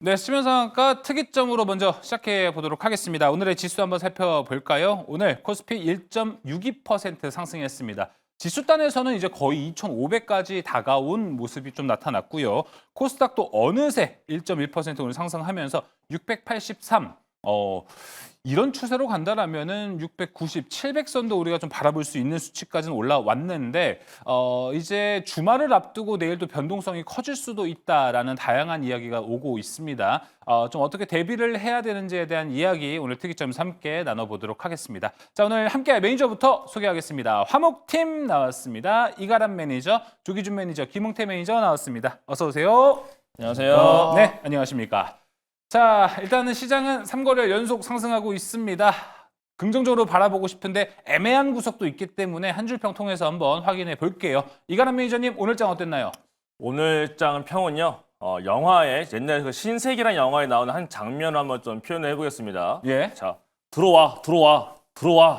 네, 수면상한가 특이점으로 먼저 시작해 보도록 하겠습니다. 오늘의 지수 한번 살펴볼까요? 오늘 코스피 1.62% 상승했습니다. 지수단에서는 이제 거의 2,500까지 다가온 모습이 좀 나타났고요. 코스닥도 어느새 1.1% 오늘 상승하면서 683. 이런 추세로 간다라면은 690, 700선도 우리가 좀 바라볼 수 있는 수치까지는 올라왔는데 이제 주말을 앞두고 내일도 변동성이 커질 수도 있다라는 다양한 이야기가 오고 있습니다. 좀 어떻게 대비를 해야 되는지에 대한 이야기 오늘 특이점에서 함께 나눠보도록 하겠습니다. 자, 오늘 함께할 매니저부터 소개하겠습니다. 화목팀 나왔습니다. 이가람 매니저, 조기준 매니저, 김웅태 매니저 나왔습니다. 어서 오세요. 안녕하세요. 네, 안녕하십니까. 자, 일단은 시장은 3거래일 연속 상승하고 있습니다. 긍정적으로 바라보고 싶은데 애매한 구석도 있기 때문에 한 줄 평 통해서 한번 확인해 볼게요. 이가람 매니저님, 오늘 장 어땠나요? 오늘 장 평은요. 영화에 옛날 그 신세계란 영화에 나오는 한 장면을 한번 좀 표현을 해보겠습니다. 예. 자, 들어와.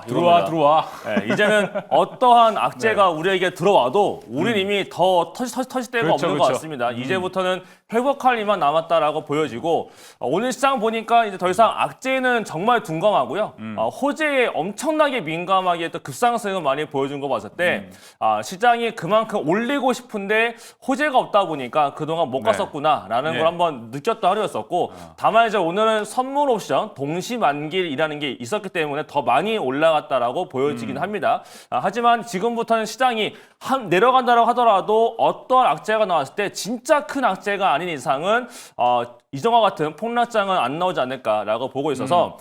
이겁니다. 네, 이제는 어떠한 악재가 우리에게 들어와도 우린 이미 더 터질 데가 그렇죠, 없는 것 같습니다. 이제부터는 회복할 일만 남았다라고 보여지고 오늘 시장 보니까 이제 더 이상 악재는 정말 둔감하고요. 호재에 엄청나게 민감하게 또 급상승을 많이 보여준 거 봤을 때 시장이 그만큼 올리고 싶은데 호재가 없다 보니까 그동안 못 네. 갔었구나라는 걸 한번 느꼈던 하루였었고 다만 이제 오늘은 선물 옵션 동시만길이라는 게 있었기 때문에 더 많이 올라갔다라고 보여지긴 합니다. 하지만 지금부터는 시장이 내려간다고 하더라도 어떠한 악재가 나왔을 때 진짜 큰 악재가 아닌 이상은 이전과 같은 폭락장은 안 나오지 않을까라고 보고 있어서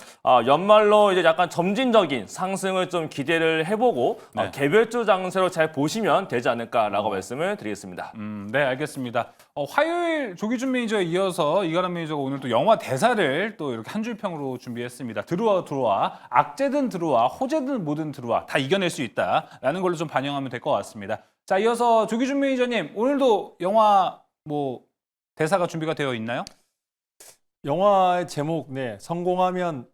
연말로 이제 약간 점진적인 상승을 좀 기대를 해보고 네. 개별주 장세로 잘 보시면 되지 않을까라고 말씀을 드리겠습니다. 네, 알겠습니다. 화요일 조기준 매니저에 이어서 이가람 매니저가 오늘 또 영화 대사를 또 이렇게 한 줄 평으로 준비했습니다. 들어와. 악재든 들어와, 호재든 뭐든 들어와. 다 이겨낼 수 있다라는 걸로 좀 반영하면 될 것 같습니다. 자, 이어서 조기준 매니저님, 오늘도 영화 뭐 대사가 준비가 되어 있나요? 영화의 제목, 네, 성공하면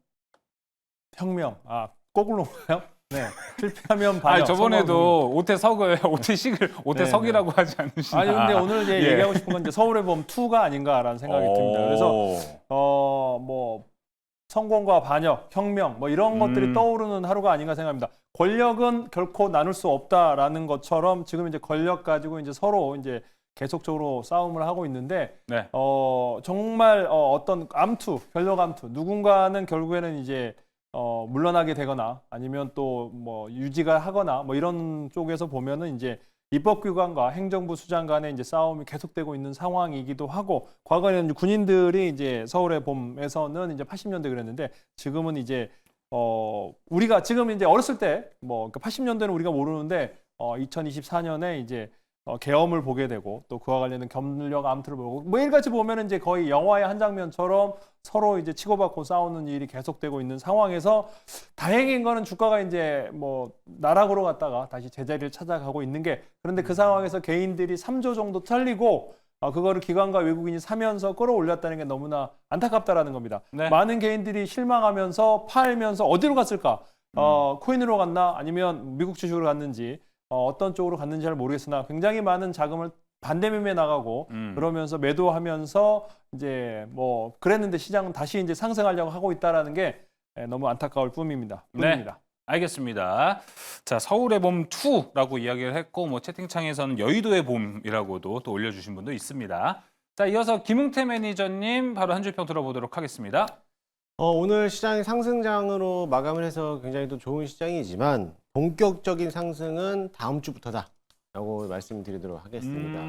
혁명. 거꾸로인가요? 네, 실패하면 반역. 아니, 저번에도 오태석을, 오태식을 오태석이라고 하지 않으시나? 아니 근데 오늘 이제 예. 얘기하고 싶은 건 이제 서울의 봄 2가 아닌가라는 생각이 듭니다. 그래서 뭐 성공과 반역, 혁명 뭐 이런 것들이 떠오르는 하루가 아닌가 생각합니다. 권력은 결코 나눌 수 없다라는 것처럼 지금 이제 권력 가지고 이제 서로 이제 계속적으로 싸움을 하고 있는데 네. 정말 어떤 권력 암투, 누군가는 결국에는 이제 물러나게 되거나 아니면 또 뭐 유지가 하거나 뭐 이런 쪽에서 보면은 이제 입법기관과 행정부 수장 간의 이제 싸움이 계속되고 있는 상황이기도 하고 과거에는 군인들이 이제 서울의 봄에서는 이제 80년대 그랬는데 지금은 이제 우리가 지금 이제 어렸을 때 뭐 80년대는 우리가 모르는데 2024년에 이제 계엄을 보게 되고 또 그와 관련된 권력 암투를 보고 매일같이 보면은 이제 거의 영화의 한 장면처럼 서로 이제 치고받고 싸우는 일이 계속되고 있는 상황에서 다행인 거는 주가가 이제 뭐 나락으로 갔다가 다시 제자리를 찾아가고 있는 게 그런데 그 상황에서 개인들이 3조 정도 털리고 그거를 기관과 외국인이 사면서 끌어올렸다는 게 너무나 안타깝다라는 겁니다. 네. 많은 개인들이 실망하면서 팔면서 어디로 갔을까? 코인으로 갔나? 아니면 미국 주식으로 갔는지 어떤 쪽으로 갔는지 잘 모르겠으나 굉장히 많은 자금을 반대매매 나가고 그러면서 매도하면서 이제 뭐 그랬는데 시장은 다시 이제 상승하려고 하고 있다라는 게 너무 안타까울 뿐입니다. 네. 알겠습니다. 자, 서울의 봄 2라고 이야기를 했고 뭐 채팅창에서는 여의도의 봄이라고도 또 올려주신 분도 있습니다. 자, 이어서 김웅태 매니저님 바로 한 줄 평 들어보도록 하겠습니다. 오늘 시장이 상승장으로 마감을 해서 굉장히 또 좋은 시장이지만 본격적인 상승은 다음 주부터다라고 말씀드리도록 하겠습니다.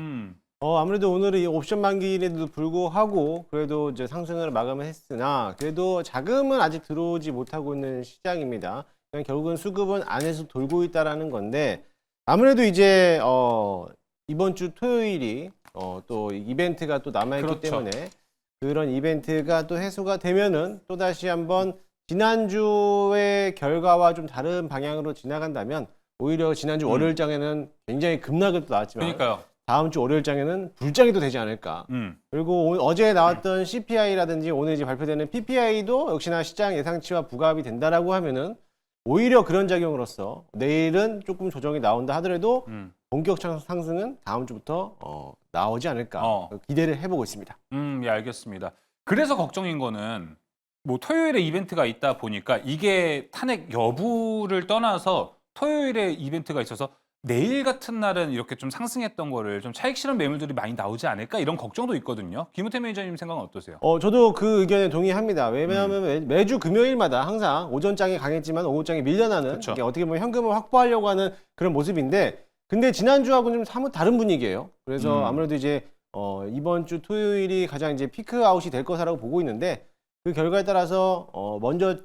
아무래도 오늘은 이 옵션 만기일에도 불구하고 그래도 이제 상승을 마감을 했으나 그래도 자금은 아직 들어오지 못하고 있는 시장입니다. 그러니까 결국은 수급은 안에서 돌고 있다라는 건데 아무래도 이제 이번 주 토요일이 또 이벤트가 또 남아있기 그렇죠. 때문에 그런 이벤트가 또 해소가 되면은 또 다시 한번 지난주의 결과와 좀 다른 방향으로 지나간다면 오히려 지난주 월요일장에는 굉장히 급락을 또 나왔지만 그러니까요. 다음 주 월요일장에는 불장이 또 되지 않을까. 그리고 어제 나왔던 CPI라든지 오늘 이제 발표되는 PPI도 역시나 시장 예상치와 부합이 된다라고 하면은 오히려 그런 작용으로서 내일은 조금 조정이 나온다 하더라도 본격 상승은 다음 주부터 나오지 않을까 기대를 해보고 있습니다. 예, 알겠습니다. 그래서 걱정인 거는 뭐 토요일에 이벤트가 있다 보니까 이게 탄핵 여부를 떠나서 토요일에 이벤트가 있어서 내일 같은 날은 이렇게 좀 상승했던 거를 좀 차익 실현 매물들이 많이 나오지 않을까 이런 걱정도 있거든요. 김우태 매니저님 생각은 어떠세요? 저도 그 의견에 동의합니다. 왜냐하면 매주 금요일마다 항상 오전장이 강했지만 오후장이 밀려나는 그쵸. 이게 어떻게 보면 현금을 확보하려고 하는 그런 모습인데 근데 지난주하고는 좀 사뭇 다른 분위기예요. 그래서 아무래도 이제 이번 주 토요일이 가장 이제 피크 아웃이 될 거라고 보고 있는데 그 결과에 따라서 먼저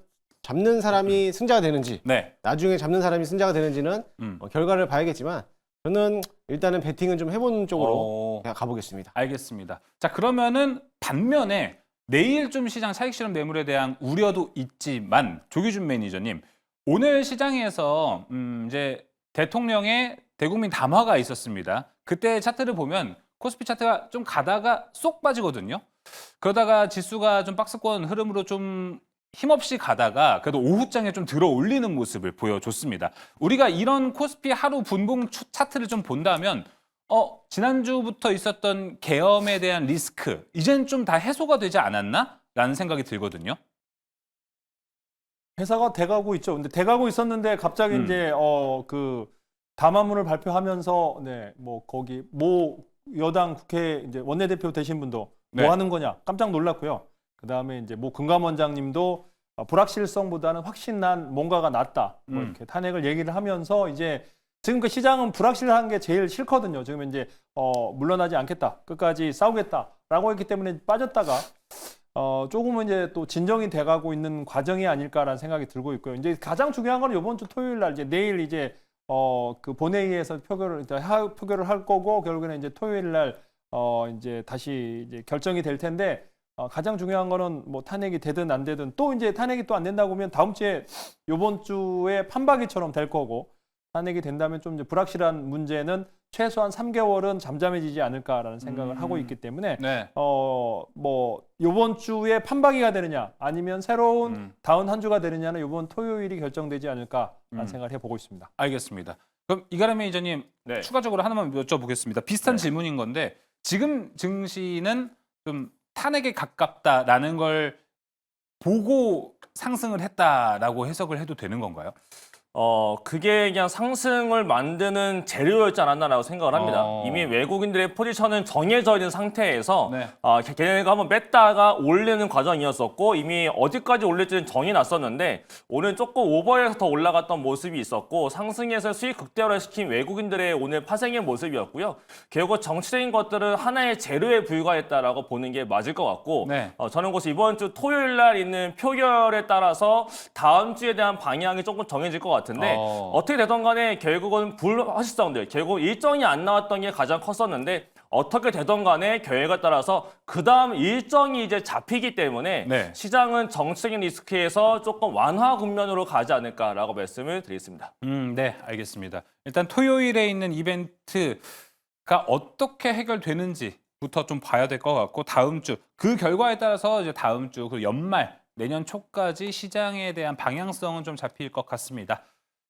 잡는 사람이 승자가 되는지 네. 나중에 잡는 사람이 승자가 되는지는 결과를 봐야겠지만 저는 일단은 배팅은 좀 해보는 쪽으로 그냥 가보겠습니다. 알겠습니다. 자, 그러면은 반면에 내일 좀 시장 차익 실현 매물에 대한 우려도 있지만 조규준 매니저님, 오늘 시장에서 이제 대통령의 대국민 담화가 있었습니다. 그때 차트를 보면 코스피 차트가 좀 가다가 쏙 빠지거든요. 그러다가 지수가 좀 박스권 흐름으로 좀 힘없이 가다가 그래도 오후장에 좀 들어 올리는 모습을 보여줬습니다. 우리가 이런 코스피 하루 분봉 차트를 좀 본다면 지난주부터 있었던 계엄에 대한 리스크 이젠 좀 다 해소가 되지 않았나? 라는 생각이 들거든요. 회사가 돼가고 있죠. 근데 돼가고 있었는데 갑자기 이제 그 담화문을 발표하면서 뭐 거기 모 여당 국회 이제 원내대표 되신 분도 네. 뭐 하는 거냐 깜짝 놀랐고요. 그다음에 이제 모 금감원장님도 불확실성보다는 확신 난 뭔가가 낫다. 뭐 이렇게 탄핵을 얘기를 하면서 이제 지금 그 시장은 불확실한 게 제일 싫거든요. 지금 이제 물러나지 않겠다. 끝까지 싸우겠다라고 했기 때문에 빠졌다가 조금은 이제 또 진정이 돼가고 있는 과정이 아닐까라는 생각이 들고 있고요. 이제 가장 중요한 건 이번 주 토요일 날 이제 내일 이제 그 본회의에서 표결을 할 거고 결국에는 이제 토요일 날 이제 다시 이제 결정이 될 텐데 가장 중요한 거는 뭐 탄핵이 되든 안 되든 또 이제 탄핵이 또 안 된다고 하면 다음 주에 이번 주에 판박이처럼 될 거고 탄핵이 된다면 좀 이제 불확실한 문제는 최소한 3개월은 잠잠해지지 않을까라는 생각을 하고 있기 때문에 네. 뭐 이번 주에 판박이가 되느냐 아니면 새로운 다음 한 주가 되느냐는 이번 토요일이 결정되지 않을까라는 생각을 해보고 있습니다. 알겠습니다. 그럼 이가람 매니저님 네. 추가적으로 하나만 여쭤보겠습니다. 비슷한 질문인 건데 지금 증시는 좀 탄핵에 가깝다라는 걸 보고 상승을 했다라고 해석을 해도 되는 건가요? 그게 그냥 상승을 만드는 재료였지 않았나라고 생각을 합니다. 이미 외국인들의 포지션은 정해져 있는 상태에서 네. 걔네가 한번 뺐다가 올리는 과정이었었고 이미 어디까지 올릴지는 정이 났었는데 오늘 조금 오버해서 더 올라갔던 모습이 있었고 상승에서 수익 극대화시킨 외국인들의 오늘 파생의 모습이었고요. 결국 정치적인 것들은 하나의 재료에 불과했다라고 보는 게 맞을 것 같고 네. 저는 그래서 이번 주 토요일 날 있는 표결에 따라서 다음 주에 대한 방향이 조금 정해질 것 같은데 어떻게 되던 간에 결국은 불확실성들 결국 일정이 안 나왔던 게 가장 컸었는데 어떻게 되던 간에 결과에 따라서 그 다음 일정이 이제 잡히기 때문에 네. 시장은 정치적인 리스크에서 조금 완화 국면으로 가지 않을까라고 말씀을 드리겠습니다. 네, 알겠습니다. 일단 토요일에 있는 이벤트가 어떻게 해결되는지부터 좀 봐야 될 것 같고 다음 주 그 결과에 따라서 이제 다음 주 그 연말 내년 초까지 시장에 대한 방향성은 좀 잡힐 것 같습니다.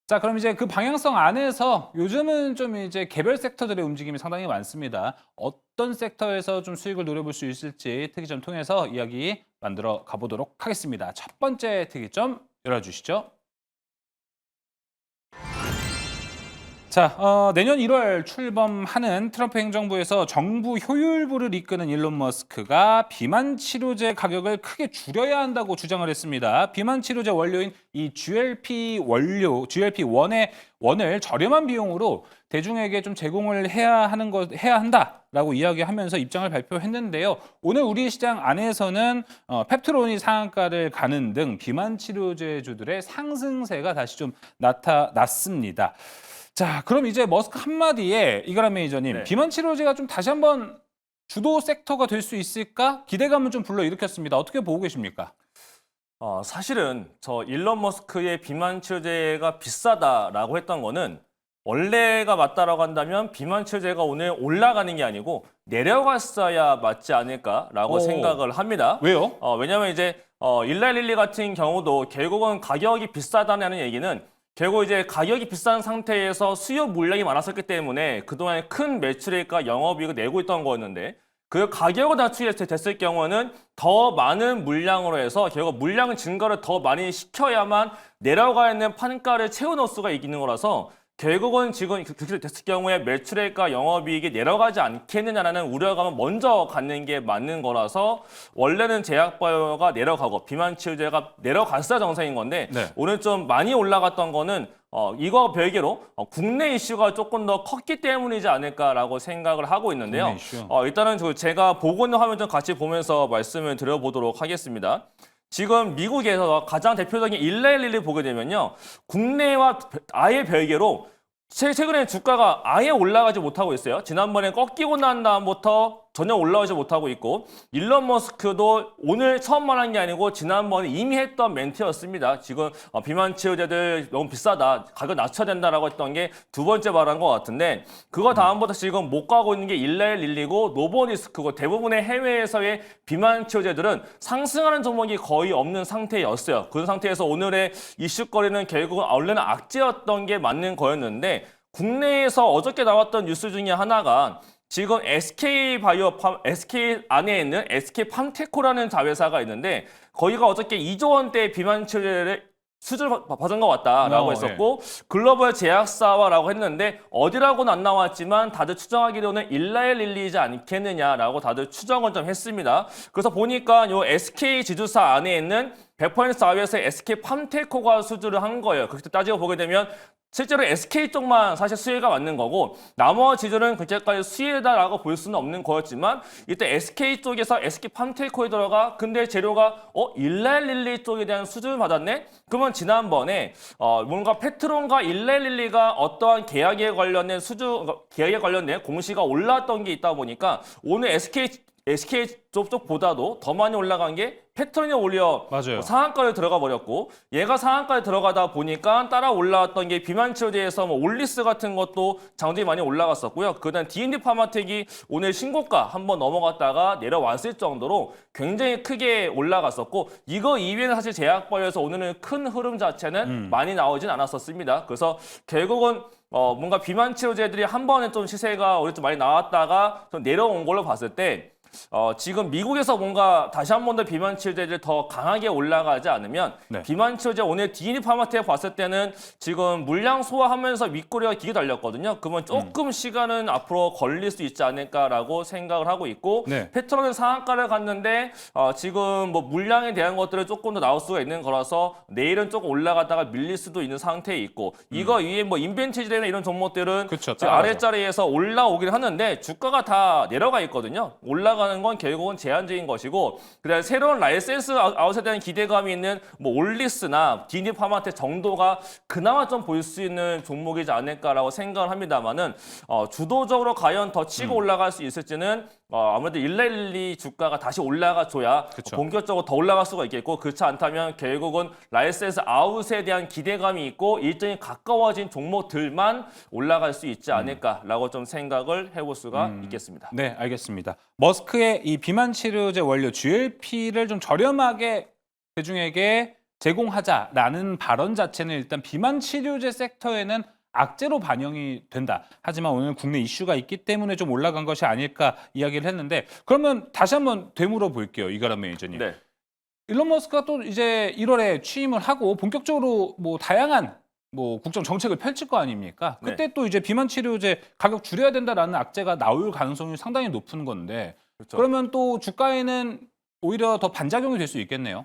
자, 그럼 이제 그 방향성 안에서 요즘은 좀 이제 개별 섹터들의 움직임이 상당히 많습니다. 어떤 섹터에서 좀 수익을 노려볼 수 있을지 특이점 통해서 이야기 만들어 가보도록 하겠습니다. 첫 번째 특이점 열어주시죠. 자, 내년 1월 출범하는 트럼프 행정부에서 정부 효율부를 이끄는 일론 머스크가 비만 치료제 가격을 크게 줄여야 한다고 주장을 했습니다. 비만 치료제 원료인 이 GLP-1을 저렴한 비용으로 대중에게 좀 제공을 해야 한다라고 이야기하면서 입장을 발표했는데요. 오늘 우리 시장 안에서는 펩트론이 상한가를 가는 등 비만 치료제주들의 상승세가 다시 좀 나타났습니다. 자, 그럼 이제 머스크 한마디에 이가람 매니저님, 네. 비만 치료제가 좀 다시 한번 주도 섹터가 될 수 있을까? 기대감을 좀 불러일으켰습니다. 어떻게 보고 계십니까? 사실은 저 일론 머스크의 비만 치료제가 비싸다라고 했던 거는 원래가 맞다라고 한다면 비만 치료제가 오늘 올라가는 게 아니고 내려갔어야 맞지 않을까라고 생각을 합니다. 왜요? 왜냐하면 이제 일라일리 같은 경우도 결국은 가격이 비싸다는 얘기는 결국 이제 가격이 비싼 상태에서 수요 물량이 많았었기 때문에 그동안 큰 매출액과 영업이익을 내고 있던 거였는데 그 가격을 낮추게 됐을 경우는 더 많은 물량으로 해서 결국 물량 증가를 더 많이 시켜야만 내려가 있는 판가를 채워넣을 수가 있는 거라서 결국은 지금 그렇게 됐을 경우에 매출액과 영업이익이 내려가지 않겠느냐라는 우려감을 먼저 갖는 게 맞는 거라서 원래는 제약바이오가 내려가고 비만치료제가 내려갔어야 정상인 건데 네. 오늘 좀 많이 올라갔던 거는 이거 별개로 국내 이슈가 조금 더 컸기 때문이지 않을까라고 생각을 하고 있는데요. 국내 이슈. 일단은 제가 보고 있는 화면 좀 같이 보면서 말씀을 드려보도록 하겠습니다. 지금 미국에서 가장 대표적인 일라일리를 보게 되면요. 국내와 아예 별개로 최근에 주가가 아예 올라가지 못하고 있어요. 지난번에 꺾이고 난 다음부터 전혀 올라오지 못하고 있고 일론 머스크도 오늘 처음 말한 게 아니고 지난번에 이미 했던 멘트였습니다. 지금 비만 치료제들 너무 비싸다. 가격 낮춰야 된다라고 했던 게 두 번째 말한 것 같은데 그거 다음부터 지금 못 가고 있는 게 일라일리고 노보디스크고 대부분의 해외에서의 비만 치료제들은 상승하는 종목이 거의 없는 상태였어요. 그런 상태에서 오늘의 이슈거리는 결국은 원래는 악재였던 게 맞는 거였는데 국내에서 어저께 나왔던 뉴스 중에 하나가 지금 SK 안에 있는 SK 팜테코라는 자회사가 있는데 거기가 어저께 2조 원대 비만 치료제를 수주를 받은 것 같다라고 했었고 글로벌 제약사와라고 했는데 어디라고는 안 나왔지만 다들 추정하기로는 일라일릴리지 않겠느냐라고 다들 추정을 좀 했습니다. 그래서 보니까 요 SK 지주사 안에 있는 100% 자회사의 SK 팜테코가 수주를 한 거예요. 그렇게 따지고 보게 되면 실제로 SK 쪽만 사실 수혜가 맞는 거고 나머지들은 그렇게까지 수혜다라고 볼 수는 없는 거였지만 이때 SK 쪽에서 SK 팜테코에 들어가 근데 재료가 일라일릴리 쪽에 대한 수주를 받았네? 그러면 지난번에 뭔가 페트론과 일라일릴리가 어떠한 계약에 관련된 계약에 관련된 공시가 올라왔던 게 있다 보니까 오늘 SK 쪽보다도 더 많이 올라간 게 패턴이 오히려 맞아요. 상한가를 들어가 버렸고 얘가 상한가에 들어가다 보니까 따라 올라왔던 게 비만치료제에서 올리스 같은 것도 장중에 많이 올라갔었고요. 그다음 D&D 파마텍이 오늘 신고가 한번 넘어갔다가 내려왔을 정도로 굉장히 크게 올라갔었고 이거 이외에는 사실 제약바이오에서 오늘은 큰 흐름 자체는 많이 나오진 않았었습니다. 그래서 결국은 뭔가 비만치료제들이 한 번에 좀 시세가 오늘 좀 많이 나왔다가 좀 내려온 걸로 봤을 때 지금 미국에서 뭔가 다시 한 번 더 비만 치료제를 더 강하게 올라가지 않으면 네. 비만 비만 치료제 오늘 D&D 파마텍 봤을 때는 지금 물량 소화하면서 윗꼬리가 길게 달렸거든요. 그러면 조금 시간은 앞으로 걸릴 수 있지 않을까라고 생각을 하고 있고 네. 패트론은 상한가를 갔는데 지금 뭐 물량에 대한 것들은 조금 더 나올 수가 있는 거라서 내일은 조금 올라갔다가 밀릴 수도 있는 상태에 있고 이거 위에 뭐 인벤치즈나 이런 종목들은 그쵸, 지금 따라가죠. 아랫자리에서 올라오긴 하는데 주가가 다 내려가 있거든요. 올라가는 건 결국은 제한적인 것이고 그다음에 새로운 라이센스 아웃에 대한 기대감이 있는 뭐 올리스나 D&D 파마텍 정도가 그나마 좀 보일 수 있는 종목이지 않을까라고 생각을 합니다만은 주도적으로 과연 더 치고 올라갈 수 있을지는 아무래도 일라일리 주가가 다시 올라가줘야 그쵸. 본격적으로 더 올라갈 수가 있겠고 그렇지 않다면 결국은 라이센스 아웃에 대한 기대감이 있고 일정이 가까워진 종목들만 올라갈 수 있지 않을까라고 좀 생각을 해볼 수가 있겠습니다. 네, 알겠습니다. 머스크의 이 비만 치료제 원료 GLP를 좀 저렴하게 대중에게 제공하자라는 발언 자체는 일단 비만 치료제 섹터에는 악재로 반영이 된다. 하지만 오늘 국내 이슈가 있기 때문에 좀 올라간 것이 아닐까 이야기를 했는데 그러면 다시 한번 되물어 볼게요. 이가람 매니저님. 네. 일론 머스크가 또 이제 1월에 취임을 하고 본격적으로 뭐 다양한 뭐 국정 정책을 펼칠 거 아닙니까? 그때 또 이제 비만 치료제 가격 줄여야 된다라는 악재가 나올 가능성이 상당히 높은 건데 그렇죠. 그러면 또 주가에는 오히려 더 반작용이 될 수 있겠네요.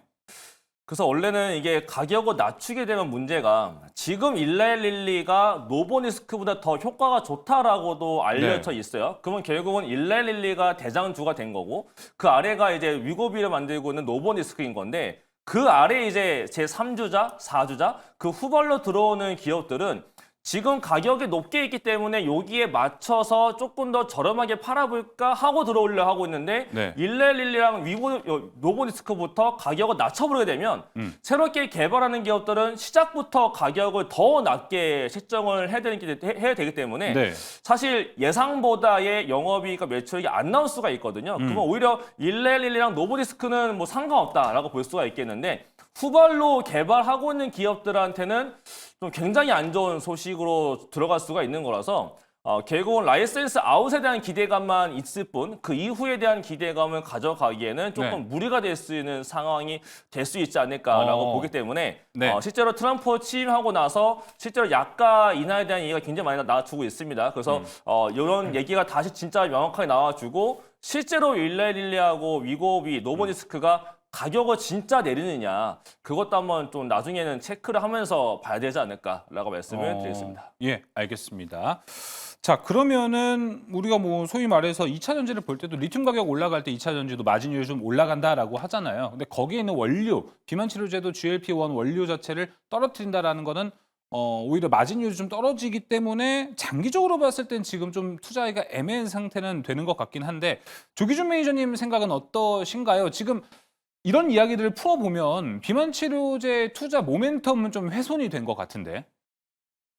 그래서 원래는 이게 가격을 낮추게 되면 문제가 지금 일라일릴리가 노보니스크보다 더 효과가 좋다라고도 알려져 있어요. 그러면 결국은 일라일릴리가 대장주가 된 거고 그 아래가 이제 위고비를 만들고 있는 노보니스크인 건데 그 아래 이제 제3주자, 4주자 그 후발로 들어오는 기업들은 지금 가격이 높게 있기 때문에 여기에 맞춰서 조금 더 저렴하게 팔아볼까 하고 들어오려 하고 있는데 네. 일라일릴리랑 노보니스크부터 가격을 낮춰버리게 되면 새롭게 개발하는 기업들은 시작부터 가격을 더 낮게 책정을 해야 되기 때문에 네. 사실 예상보다의 영업이익과 매출이 안 나올 수가 있거든요. 그러면 오히려 일라일릴리랑 노보니스크는 뭐 상관없다라고 볼 수가 있겠는데 후발로 개발하고 있는 기업들한테는 좀 굉장히 안 좋은 소식으로 들어갈 수가 있는 거라서 결국은 라이센스 아웃에 대한 기대감만 있을 뿐 그 이후에 대한 기대감을 가져가기에는 조금 네. 무리가 될 수 있는 상황이 될 수 있지 않을까라고 보기 때문에 네. 실제로 트럼프 취임하고 나서 실제로 약가 인하에 대한 얘기가 굉장히 많이 나와주고 있습니다. 그래서 이런 얘기가 다시 진짜 명확하게 나와주고 실제로 일레릴리하고 위고비, 노보디스크가 가격을 진짜 내리느냐 그것도 한번 좀 나중에는 체크를 하면서 봐야 되지 않을까라고 말씀을 드리겠습니다. 예, 알겠습니다. 자, 그러면은 우리가 뭐 소위 말해서 2차 전지를 볼 때도 리튬 가격 올라갈 때 2차 전지도 마진율이 좀 올라간다라고 하잖아요. 근데 거기에 있는 원료, 비만 치료제도 GLP-1 원료 자체를 떨어뜨린다라는 거는 오히려 마진율이 좀 떨어지기 때문에 장기적으로 봤을 땐 지금 좀 투자하기가 애매한 상태는 되는 것 같긴 한데 조기준 매니저님 생각은 어떠신가요? 지금 이런 이야기들을 풀어보면 비만 치료제 투자 모멘텀은 좀 훼손이 된 것 같은데.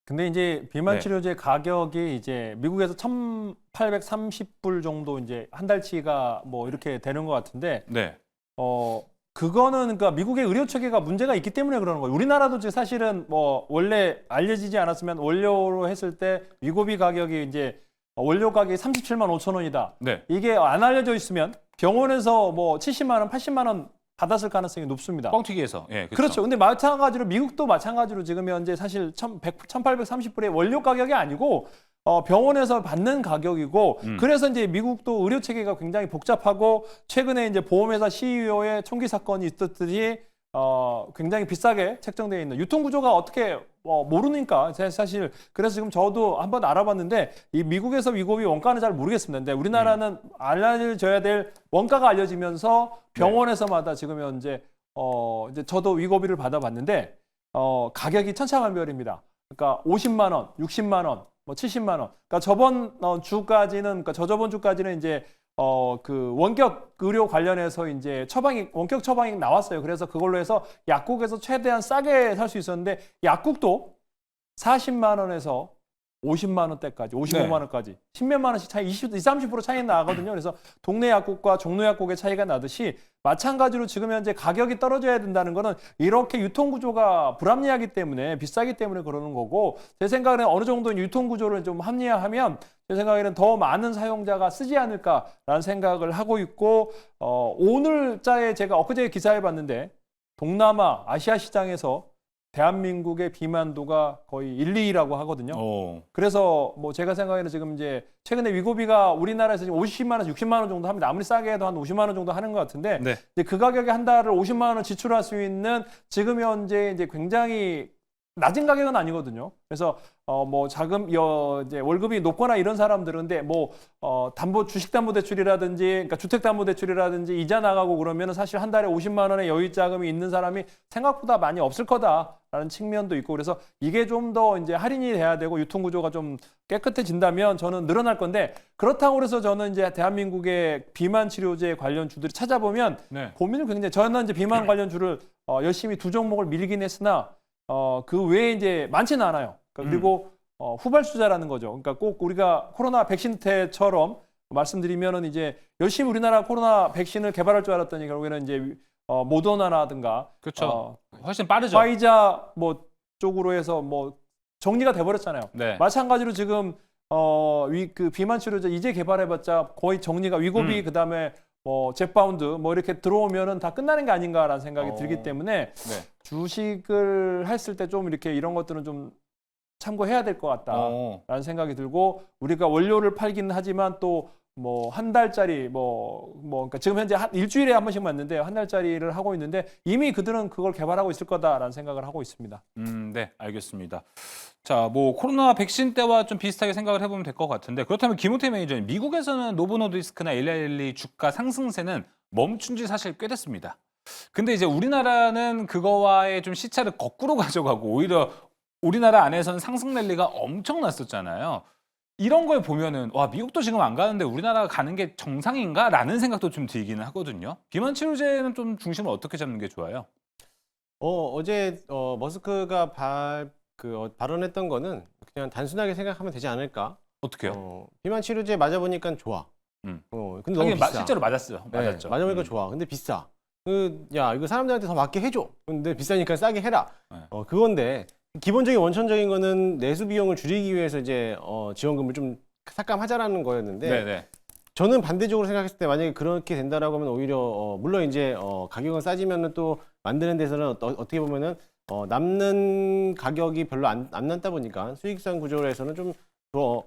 근데 이제 비만 네. 치료제 가격이 이제 미국에서 1,830불 정도 이제 한 달치가 뭐 이렇게 되는 것 같은데 네. 그거는 그러니까 미국의 의료 체계가 문제가 있기 때문에 그러는 거예요. 우리나라도 이제 사실은 뭐 원래 알려지지 않았으면 원료로 했을 때 위고비 가격이 이제 원료 가격이 37만 5천 원이다. 네. 이게 안 알려져 있으면 병원에서 뭐 70만 원, 80만 원 받았을 가능성이 높습니다. 뻥튀기에서. 예, 그렇죠. 근데 마찬가지로 미국도 마찬가지로 지금 현재 사실 1,830불의 원료 가격이 아니고 병원에서 받는 가격이고 그래서 이제 미국도 의료 체계가 굉장히 복잡하고 최근에 이제 보험회사 CEO의 총기 사건이 있었듯이 굉장히 비싸게 책정되어 있는 유통 구조가 어떻게 모르니까 사실 그래서 지금 저도 한번 알아봤는데 이 미국에서 위고비 원가는 잘 모르겠습니다. 근데 우리나라는 알려져야 될 원가가 알려지면서 병원에서마다 지금 현재 이제 저도 위고비를 받아봤는데 가격이 천차만별입니다. 그러니까 50만 원, 60만 원, 뭐 70만 원. 그러니까 저번 주까지는 그러니까 저저번 주까지는 이제 그 원격 의료 관련해서 이제 원격 처방이 나왔어요. 그래서 그걸로 해서 약국에서 최대한 싸게 살 수 있었는데 약국도 40만 원에서 50만 원대까지, 55만 원까지 10몇만 원씩 차이, 20, 30% 차이 나거든요. 그래서 동네 약국과 종로 약국의 차이가 나듯이 마찬가지로 지금 현재 가격이 떨어져야 된다는 거는 이렇게 유통 구조가 불합리하기 때문에 비싸기 때문에 그러는 거고 제 생각에는 어느 정도 유통 구조를 좀 합리화하면 제 생각에는 더 많은 사용자가 쓰지 않을까라는 생각을 하고 있고 오늘자에 제가 엊그제 기사에 봤는데 동남아, 아시아 시장에서 대한민국의 비만도가 거의 1, 2위라고 하거든요. 그래서 뭐 제가 생각에는 지금 이제 최근에 위고비가 우리나라에서 지금 50만 원에서 60만 원 정도 합니다. 아무리 싸게 해도 한 50만 원 정도 하는 것 같은데 네. 이제 그 가격에 한 달을 50만 원을 지출할 수 있는 지금 현재 이제 굉장히 낮은 가격은 아니거든요. 그래서 뭐 자금 이제 월급이 높거나 이런 사람들은 근데 뭐 주식담보대출이라든지 그러니까 주택담보대출이라든지 이자 나가고 그러면은 사실 한 달에 50만 원의 여유 자금이 있는 사람이 생각보다 많이 없을 거다라는 측면도 있고 그래서 이게 좀 더 이제 할인이 돼야 되고 유통 구조가 좀 깨끗해진다면 저는 늘어날 건데 그렇다고 해서 저는 이제 대한민국의 비만 치료제 관련 주들이 찾아보면 네. 고민을 굉장히 저는 이제 비만 관련 주를 열심히 두 종목을 밀긴 했으나 그 외에 이제 많지는 않아요. 그리고 후발주자라는 거죠. 그러니까 꼭 우리가 코로나 백신 때처럼 말씀드리면은 이제 열심히 우리나라 코로나 백신을 개발할 줄 알았더니 결국에는 이제 모더나라든가 그렇죠. 훨씬 빠르죠. 화이자 뭐 쪽으로 해서 뭐 정리가 돼 버렸잖아요. 네. 마찬가지로 지금 그 비만 치료제 이제 개발해봤자 거의 정리가 위고비 그다음에 뭐 젯바운드 뭐 이렇게 들어오면은 다 끝나는 게 아닌가라는 생각이 들기 때문에 네. 주식을 했을 때 좀 이렇게 이런 것들은 좀 참고해야 될 것 같다라는 생각이 들고 우리가 원료를 팔기는 하지만 또 뭐 한 달짜리 그러니까 지금 현재 일주일에 한 번씩 맞는데 한 달짜리를 하고 있는데 이미 그들은 그걸 개발하고 있을 거다라는 생각을 하고 있습니다. 네, 알겠습니다. 자, 뭐 코로나 백신 때와 좀 비슷하게 생각을 해보면 될 것 같은데 그렇다면 김우태 매니저님, 미국에서는 노보노디스크나 일라일리 주가 상승세는 멈춘 지 사실 꽤 됐습니다. 근데 이제 우리나라는 그거와의 좀 시차를 거꾸로 가져가고 오히려 우리나라 안에서는 상승 랠리가 엄청났었잖아요. 이런 걸 보면은 와, 미국도 지금 안 가는데 우리나라가 가는 게 정상인가라는 생각도 좀 들기는 하거든요. 비만 치료제는 좀 중심을 어떻게 잡는 게 좋아요? 어제 머스크가 발언했던 거는 그냥 단순하게 생각하면 되지 않을까? 어떻게요? 비만 치료제 맞아보니까 좋아. 근데 너무 비싸. 실제로 맞았어요. 네, 맞았죠. 맞아보니까 좋아. 근데 비싸. 야, 이거 사람들한테 더 맞게 해줘. 근데 비싸니까 싸게 해라. 네. 그건데 기본적인 원천적인 거는 내수 비용을 줄이기 위해서 이제 지원금을 좀 삭감하자라는 거였는데 네네. 저는 반대적으로 생각했을 때 만약에 그렇게 된다라고 하면 오히려 물론 이제 가격은 싸지면은 또 만드는 데서는 어떻게 보면은 남는 가격이 별로 안 남다 보니까 수익성 구조에서는 좀 더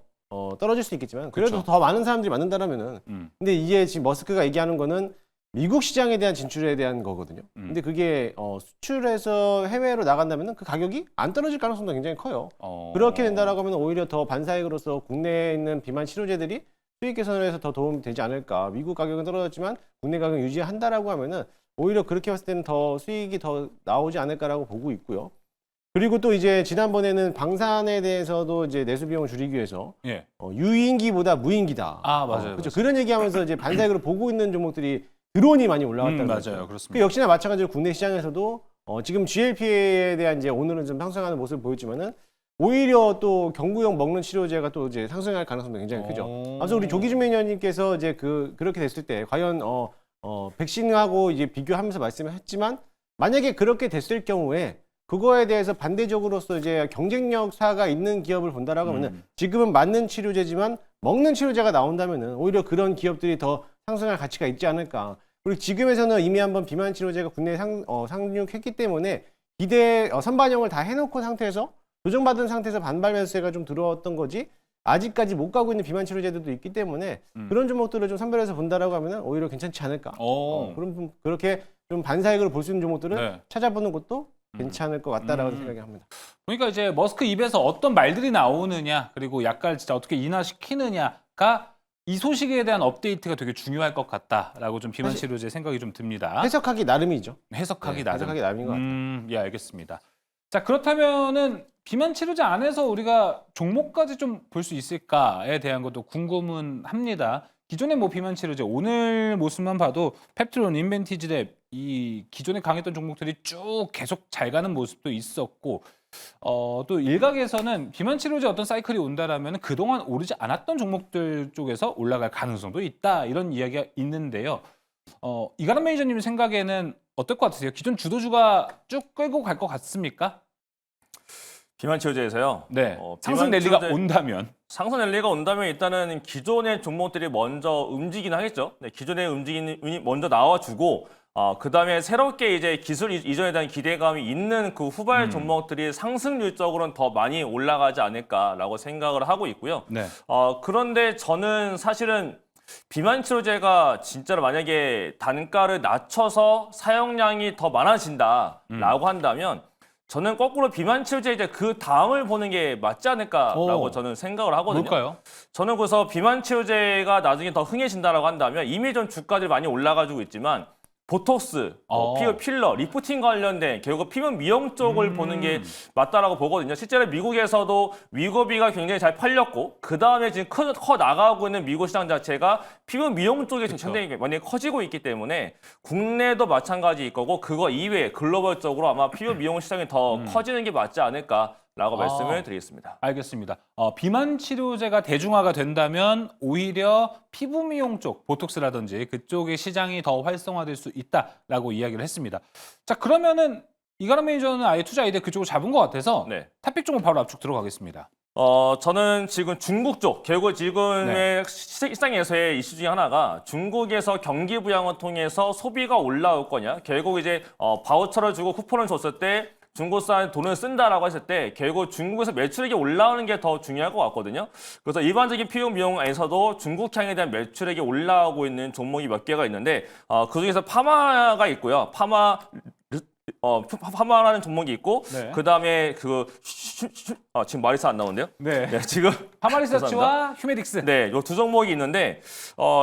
떨어질 수 있겠지만 그래도 그쵸. 더 많은 사람들이 만든다라면은 근데 이게 지금 머스크가 얘기하는 거는 미국 시장에 대한 진출에 대한 거거든요. 근데 그게 수출해서 해외로 나간다면은 그 가격이 안 떨어질 가능성도 굉장히 커요. 그렇게 된다라고 하면 오히려 더 반사익으로서 국내에 있는 비만 치료제들이 수익 개선에서 더 도움이 되지 않을까. 미국 가격은 떨어졌지만 국내 가격 유지한다라고 하면은 오히려 그렇게 봤을 때는 더 수익이 더 나오지 않을까라고 보고 있고요. 그리고 또 이제 지난번에는 방산에 대해서도 이제 내수 비용을 줄이기 위해서 예. 유인기보다 무인기다. 아, 맞아요. 그렇죠. 그런 얘기하면서 이제 반사익으로 보고 있는 종목들이 드론이 많이 올라왔다는 거죠. 맞아요. 그 그렇습니다. 역시나 마찬가지로 국내 시장에서도 지금 GLP에 대한 이제 오늘은 좀 상승하는 모습을 보였지만은 오히려 또 경구용 먹는 치료제가 또 이제 상승할 가능성도 굉장히 크죠. 그래서 우리 조기준 매니저님께서 이제 그렇게 됐을 때 과연 백신하고 이제 비교하면서 말씀을 했지만 만약에 그렇게 됐을 경우에 그거에 대해서 반대적으로서 이제 경쟁력사가 있는 기업을 본다라고 하면은 지금은 맞는 치료제지만 먹는 치료제가 나온다면은 오히려 그런 기업들이 더 상승할 가치가 있지 않을까. 그리고 지금에서는 이미 한번 비만 치료제가 국내에 상륙했기 때문에 기대 선반영을 다 해놓고 상태에서 조정받은 상태에서 반발 매수세가 좀 들어왔던 거지 아직까지 못 가고 있는 비만 치료제들도 있기 때문에 그런 종목들을 좀 선별해서 본다라고 하면은 오히려 괜찮지 않을까. 그렇게 좀 반사익으로 볼 수 있는 종목들을 네. 찾아보는 것도 괜찮을 것 같다라고 생각이 합니다. 그러니까 이제 머스크 입에서 어떤 말들이 나오느냐 그리고 약간을 진짜 어떻게 인하시키느냐가 이 소식에 대한 업데이트가 되게 중요할 것 같다라고 좀 비만 치료제 생각이 좀 듭니다. 해석하기 나름이죠. 해석하기 네, 나름. 해석하기 나름인 것 같아요. 예, 알겠습니다. 자, 그렇다면은 비만 치료제 안에서 우리가 종목까지 좀 볼 수 있을까에 대한 것도 궁금은 합니다. 기존의 뭐 비만 치료제 오늘 모습만 봐도 펩트론, 인벤티지랩 이 기존에 강했던 종목들이 쭉 계속 잘 가는 모습도 있었고 또 일각에서는 비만 치료제 어떤 사이클이 온다라면 그동안 오르지 않았던 종목들 쪽에서 올라갈 가능성도 있다 이런 이야기가 있는데요. 이가람 매니저님 생각에는 어떨 것 같으세요? 기존 주도주가 쭉 끌고 갈 것 같습니까? 비만 치료제에서요. 네. 상승 비만 랠리가 치료제- 온다면. 상승 랠리가 온다면 일단은 기존의 종목들이 먼저 움직이긴 하겠죠. 네, 기존의 움직임이 먼저 나와주고 그다음에 새롭게 이제 기술 이전에 대한 기대감이 있는 그 후발 종목들이 상승률적으로는 더 많이 올라가지 않을까라고 생각을 하고 있고요. 네. 그런데 저는 사실은 비만 치료제가 진짜로 만약에 단가를 낮춰서 사용량이 더 많아진다라고 한다면 저는 거꾸로 비만 치료제 이제 그 다음을 보는 게 맞지 않을까라고 저는 생각을 하거든요. 뭘까요? 저는 그래서 비만 치료제가 나중에 더 흥해진다라고 한다면 이미 좀 주가들이 많이 올라가지고 있지만 보톡스, 피부 필러, 리프팅 관련된 결국 피부 미용 쪽을 보는 게 맞다라고 보거든요. 실제로 미국에서도 위고비가 굉장히 잘 팔렸고 그 다음에 지금 커 나가고 있는 미국 시장 자체가 피부 미용 쪽에 지금 상당히 많이 커지고 있기 때문에 국내도 마찬가지일 거고 그거 이외에 글로벌적으로 아마 피부 미용 시장이 더 커지는 게 맞지 않을까라고 말씀을 드리겠습니다. 알겠습니다. 비만 치료제가 대중화가 된다면 오히려 피부 미용 쪽, 보톡스라든지 그쪽의 시장이 더 활성화될 수 있다라고 이야기를 했습니다. 자, 그러면은 이가람 매니저는 아예 투자 아이디어 그쪽으로 잡은 것 같아서 네. 탑픽 쪽은 바로 앞쪽 들어가겠습니다. 저는 지금 중국 쪽, 결국 지금의 시장에서의 이슈 중에 하나가 중국에서 경기 부양을 통해서 소비가 올라올 거냐. 결국 이제 바우처를 주고 쿠폰을 줬을 때 중국산 돈을 쓴다라고 했을 때 결국 중국에서 매출액이 올라오는 게 더 중요할 것 같거든요. 그래서 일반적인 피부 미용에서도 중국향에 대한 매출액이 올라오고 있는 종목이 몇 개가 있는데 그중에서 파마가 있고요. 파마라는 종목이 있고 네. 그다음에 지금 말이 잘 안 나오는데요. 네. 네, 지금 파마리서치와 휴메딕스. 네, 요 두 종목이 있는데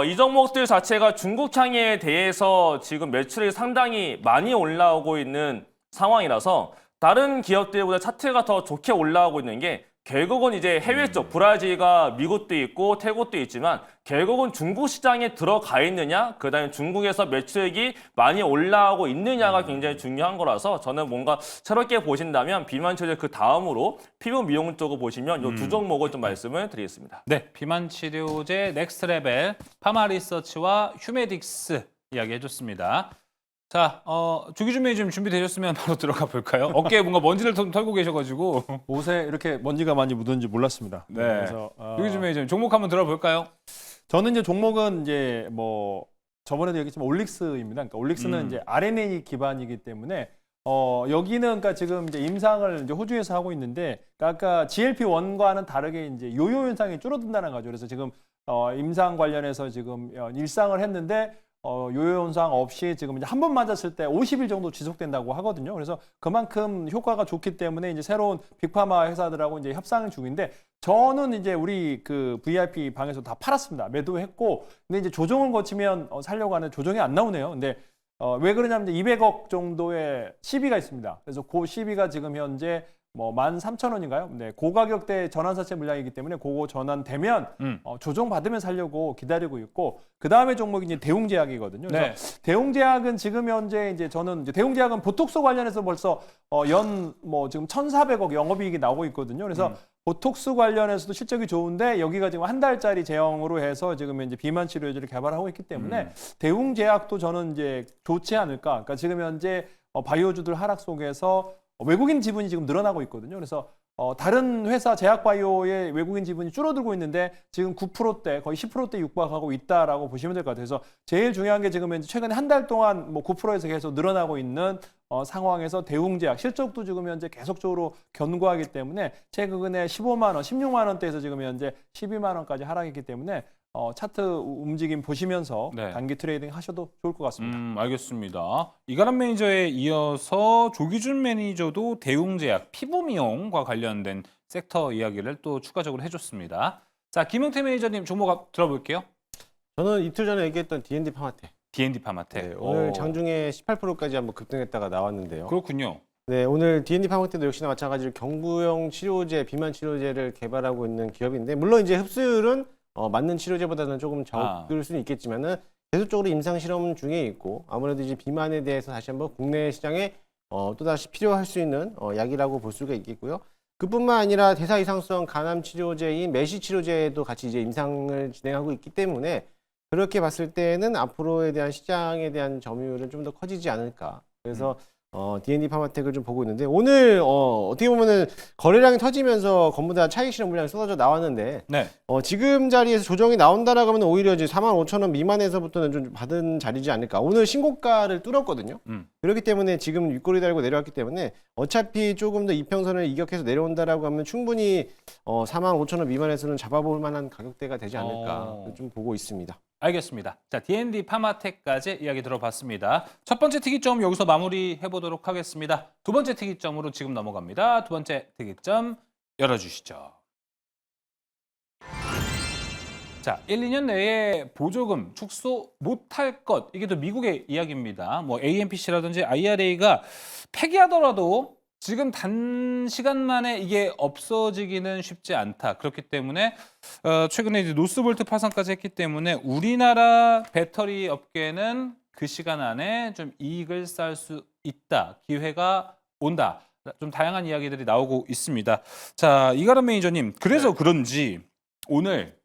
이 종목들 자체가 중국향에 대해서 지금 매출이 상당히 많이 올라오고 있는 상황이라서 다른 기업들보다 차트가 더 좋게 올라오고 있는 게 결국은 이제 해외 쪽 브라질과 미국도 있고 태국도 있지만 결국은 중국 시장에 들어가 있느냐 그다음에 중국에서 매출액이 많이 올라오고 있느냐가 굉장히 중요한 거라서 저는 뭔가 새롭게 보신다면 비만 치료제 그 다음으로 피부 미용 쪽을 보시면 이 두 종목을 좀 말씀을 드리겠습니다. 네, 비만 치료제 넥스트 레벨 파마리서치와 휴메딕스 이야기 해줬습니다. 자, 조기준 매니저님 준비되셨으면 바로 들어가 볼까요? 어깨에 뭔가 먼지를 털고 계셔가지고. 옷에 이렇게 먼지가 많이 묻은지 몰랐습니다. 네. 그래서 조기준 매니저님 종목 한번 들어볼까요? 저는 이제 종목은 이제 뭐 저번에도 얘기했지만 올릭스입니다. 그러니까 올릭스는 이제 RNA 기반이기 때문에 여기는 그러니까 지금 이제 임상을 이제 호주에서 하고 있는데 그러니까 아까 GLP-1과는 다르게 이제 요요 현상이 줄어든다는 거죠. 그래서 지금 임상 관련해서 지금 일상을 했는데 요요 현상 없이 지금 이제 한 번 맞았을 때 50일 정도 지속된다고 하거든요. 그래서 그만큼 효과가 좋기 때문에 이제 새로운 빅파마 회사들하고 이제 협상 중인데 저는 이제 우리 그 VIP 방에서 다 팔았습니다. 매도했고 근데 이제 조정을 거치면 살려고 하는 조정이 안 나오네요. 근데 왜 그러냐면 이제 200억 정도의 시비가 있습니다. 그래서 그 시비가 지금 현재 뭐 13,000원인가요? 네, 고가격대 전환사채 물량이기 때문에 그거 전환되면 조정받으면 살려고 기다리고 있고 그 다음에 종목이 이제 대웅제약이거든요. 그래서 네. 대웅제약은 지금 현재 이제 저는 이제 대웅제약은 보톡스 관련해서 벌써 연 뭐 지금 1,400억 영업이익이 나오고 있거든요. 그래서 보톡스 관련해서도 실적이 좋은데 여기가 지금 한 달짜리 제형으로 해서 지금 이제 비만 치료제를 개발하고 있기 때문에 대웅제약도 저는 이제 좋지 않을까. 그러니까 지금 현재 바이오주들 하락 속에서 외국인 지분이 지금 늘어나고 있거든요. 그래서 다른 회사 제약바이오의 외국인 지분이 줄어들고 있는데 지금 9%대 거의 10%대 육박하고 있다라고 보시면 될 것 같아요. 그래서 제일 중요한 게 지금 현재 최근에 한 달 동안 뭐 9%에서 계속 늘어나고 있는 상황에서 대웅제약 실적도 지금 현재 계속적으로 견고하기 때문에 최근에 15만 원, 16만 원대에서 지금 현재 12만 원까지 하락했기 때문에 차트 움직임 보시면서 네. 단기 트레이딩 하셔도 좋을 것 같습니다. 알겠습니다. 이가람 매니저에 이어서 조기준 매니저도 대웅제약, 피부미용과 관련된 섹터 이야기를 또 추가적으로 해줬습니다. 자, 김용태 매니저님 종목 들어볼게요. 저는 이틀 전에 얘기했던 D&D 파마텍. D&D 파마텍. 네, 오늘 장중에 18%까지 한번 급등했다가 나왔는데요. 그렇군요. 네, 오늘 D&D 파마텍도 역시나 마찬가지로 경구용 치료제, 비만 치료제를 개발하고 있는 기업인데 물론 이제 흡수율은 맞는 치료제보다는 조금 적을 수는 있겠지만은 계속적으로 임상 실험 중에 있고 아무래도 이제 비만에 대해서 다시 한번 국내 시장에 또다시 필요할 수 있는 약이라고 볼 수가 있겠고요. 그뿐만 아니라 대사 이상성 간암 치료제인 메시 치료제도 같이 이제 임상을 진행하고 있기 때문에 그렇게 봤을 때는 앞으로에 대한 시장에 대한 점유율은 좀 더 커지지 않을까. 그래서 D&D 파마텍을 좀 보고 있는데 오늘 어떻게 보면은 거래량이 터지면서 전부 다 차익 실현 물량이 쏟아져 나왔는데 네. 지금 자리에서 조정이 나온다라고 하면 오히려 이제 45,000원 미만에서부터는 좀 받은 자리지 않을까. 오늘 신고가를 뚫었거든요. 그렇기 때문에 지금 윗골이 달고 내려왔기 때문에 어차피 조금 더 이평선을 이격해서 내려온다라고 하면 충분히 45,000원 미만에서는 잡아볼 만한 가격대가 되지 않을까 좀 보고 있습니다. 알겠습니다. 자, D&D 파마텍까지 이야기 들어봤습니다. 첫 번째 특이점 여기서 마무리해 보도록 하겠습니다. 두 번째 특이점으로 지금 넘어갑니다. 두 번째 특이점 열어주시죠. 자, 1, 2년 내에 보조금 축소 못할 것. 이게 또 미국의 이야기입니다. 뭐 AMPC라든지 IRA가 폐기하더라도 지금 단시간 만에 이게 없어지기는 쉽지 않다. 그렇기 때문에 최근에 이제 노스볼트 파산까지 했기 때문에 우리나라 배터리 업계는 그 시간 안에 좀 이익을 쌓을 수 있다. 기회가 온다. 좀 다양한 이야기들이 나오고 있습니다. 자, 이가람 매니저님, 그래서 그런지 오늘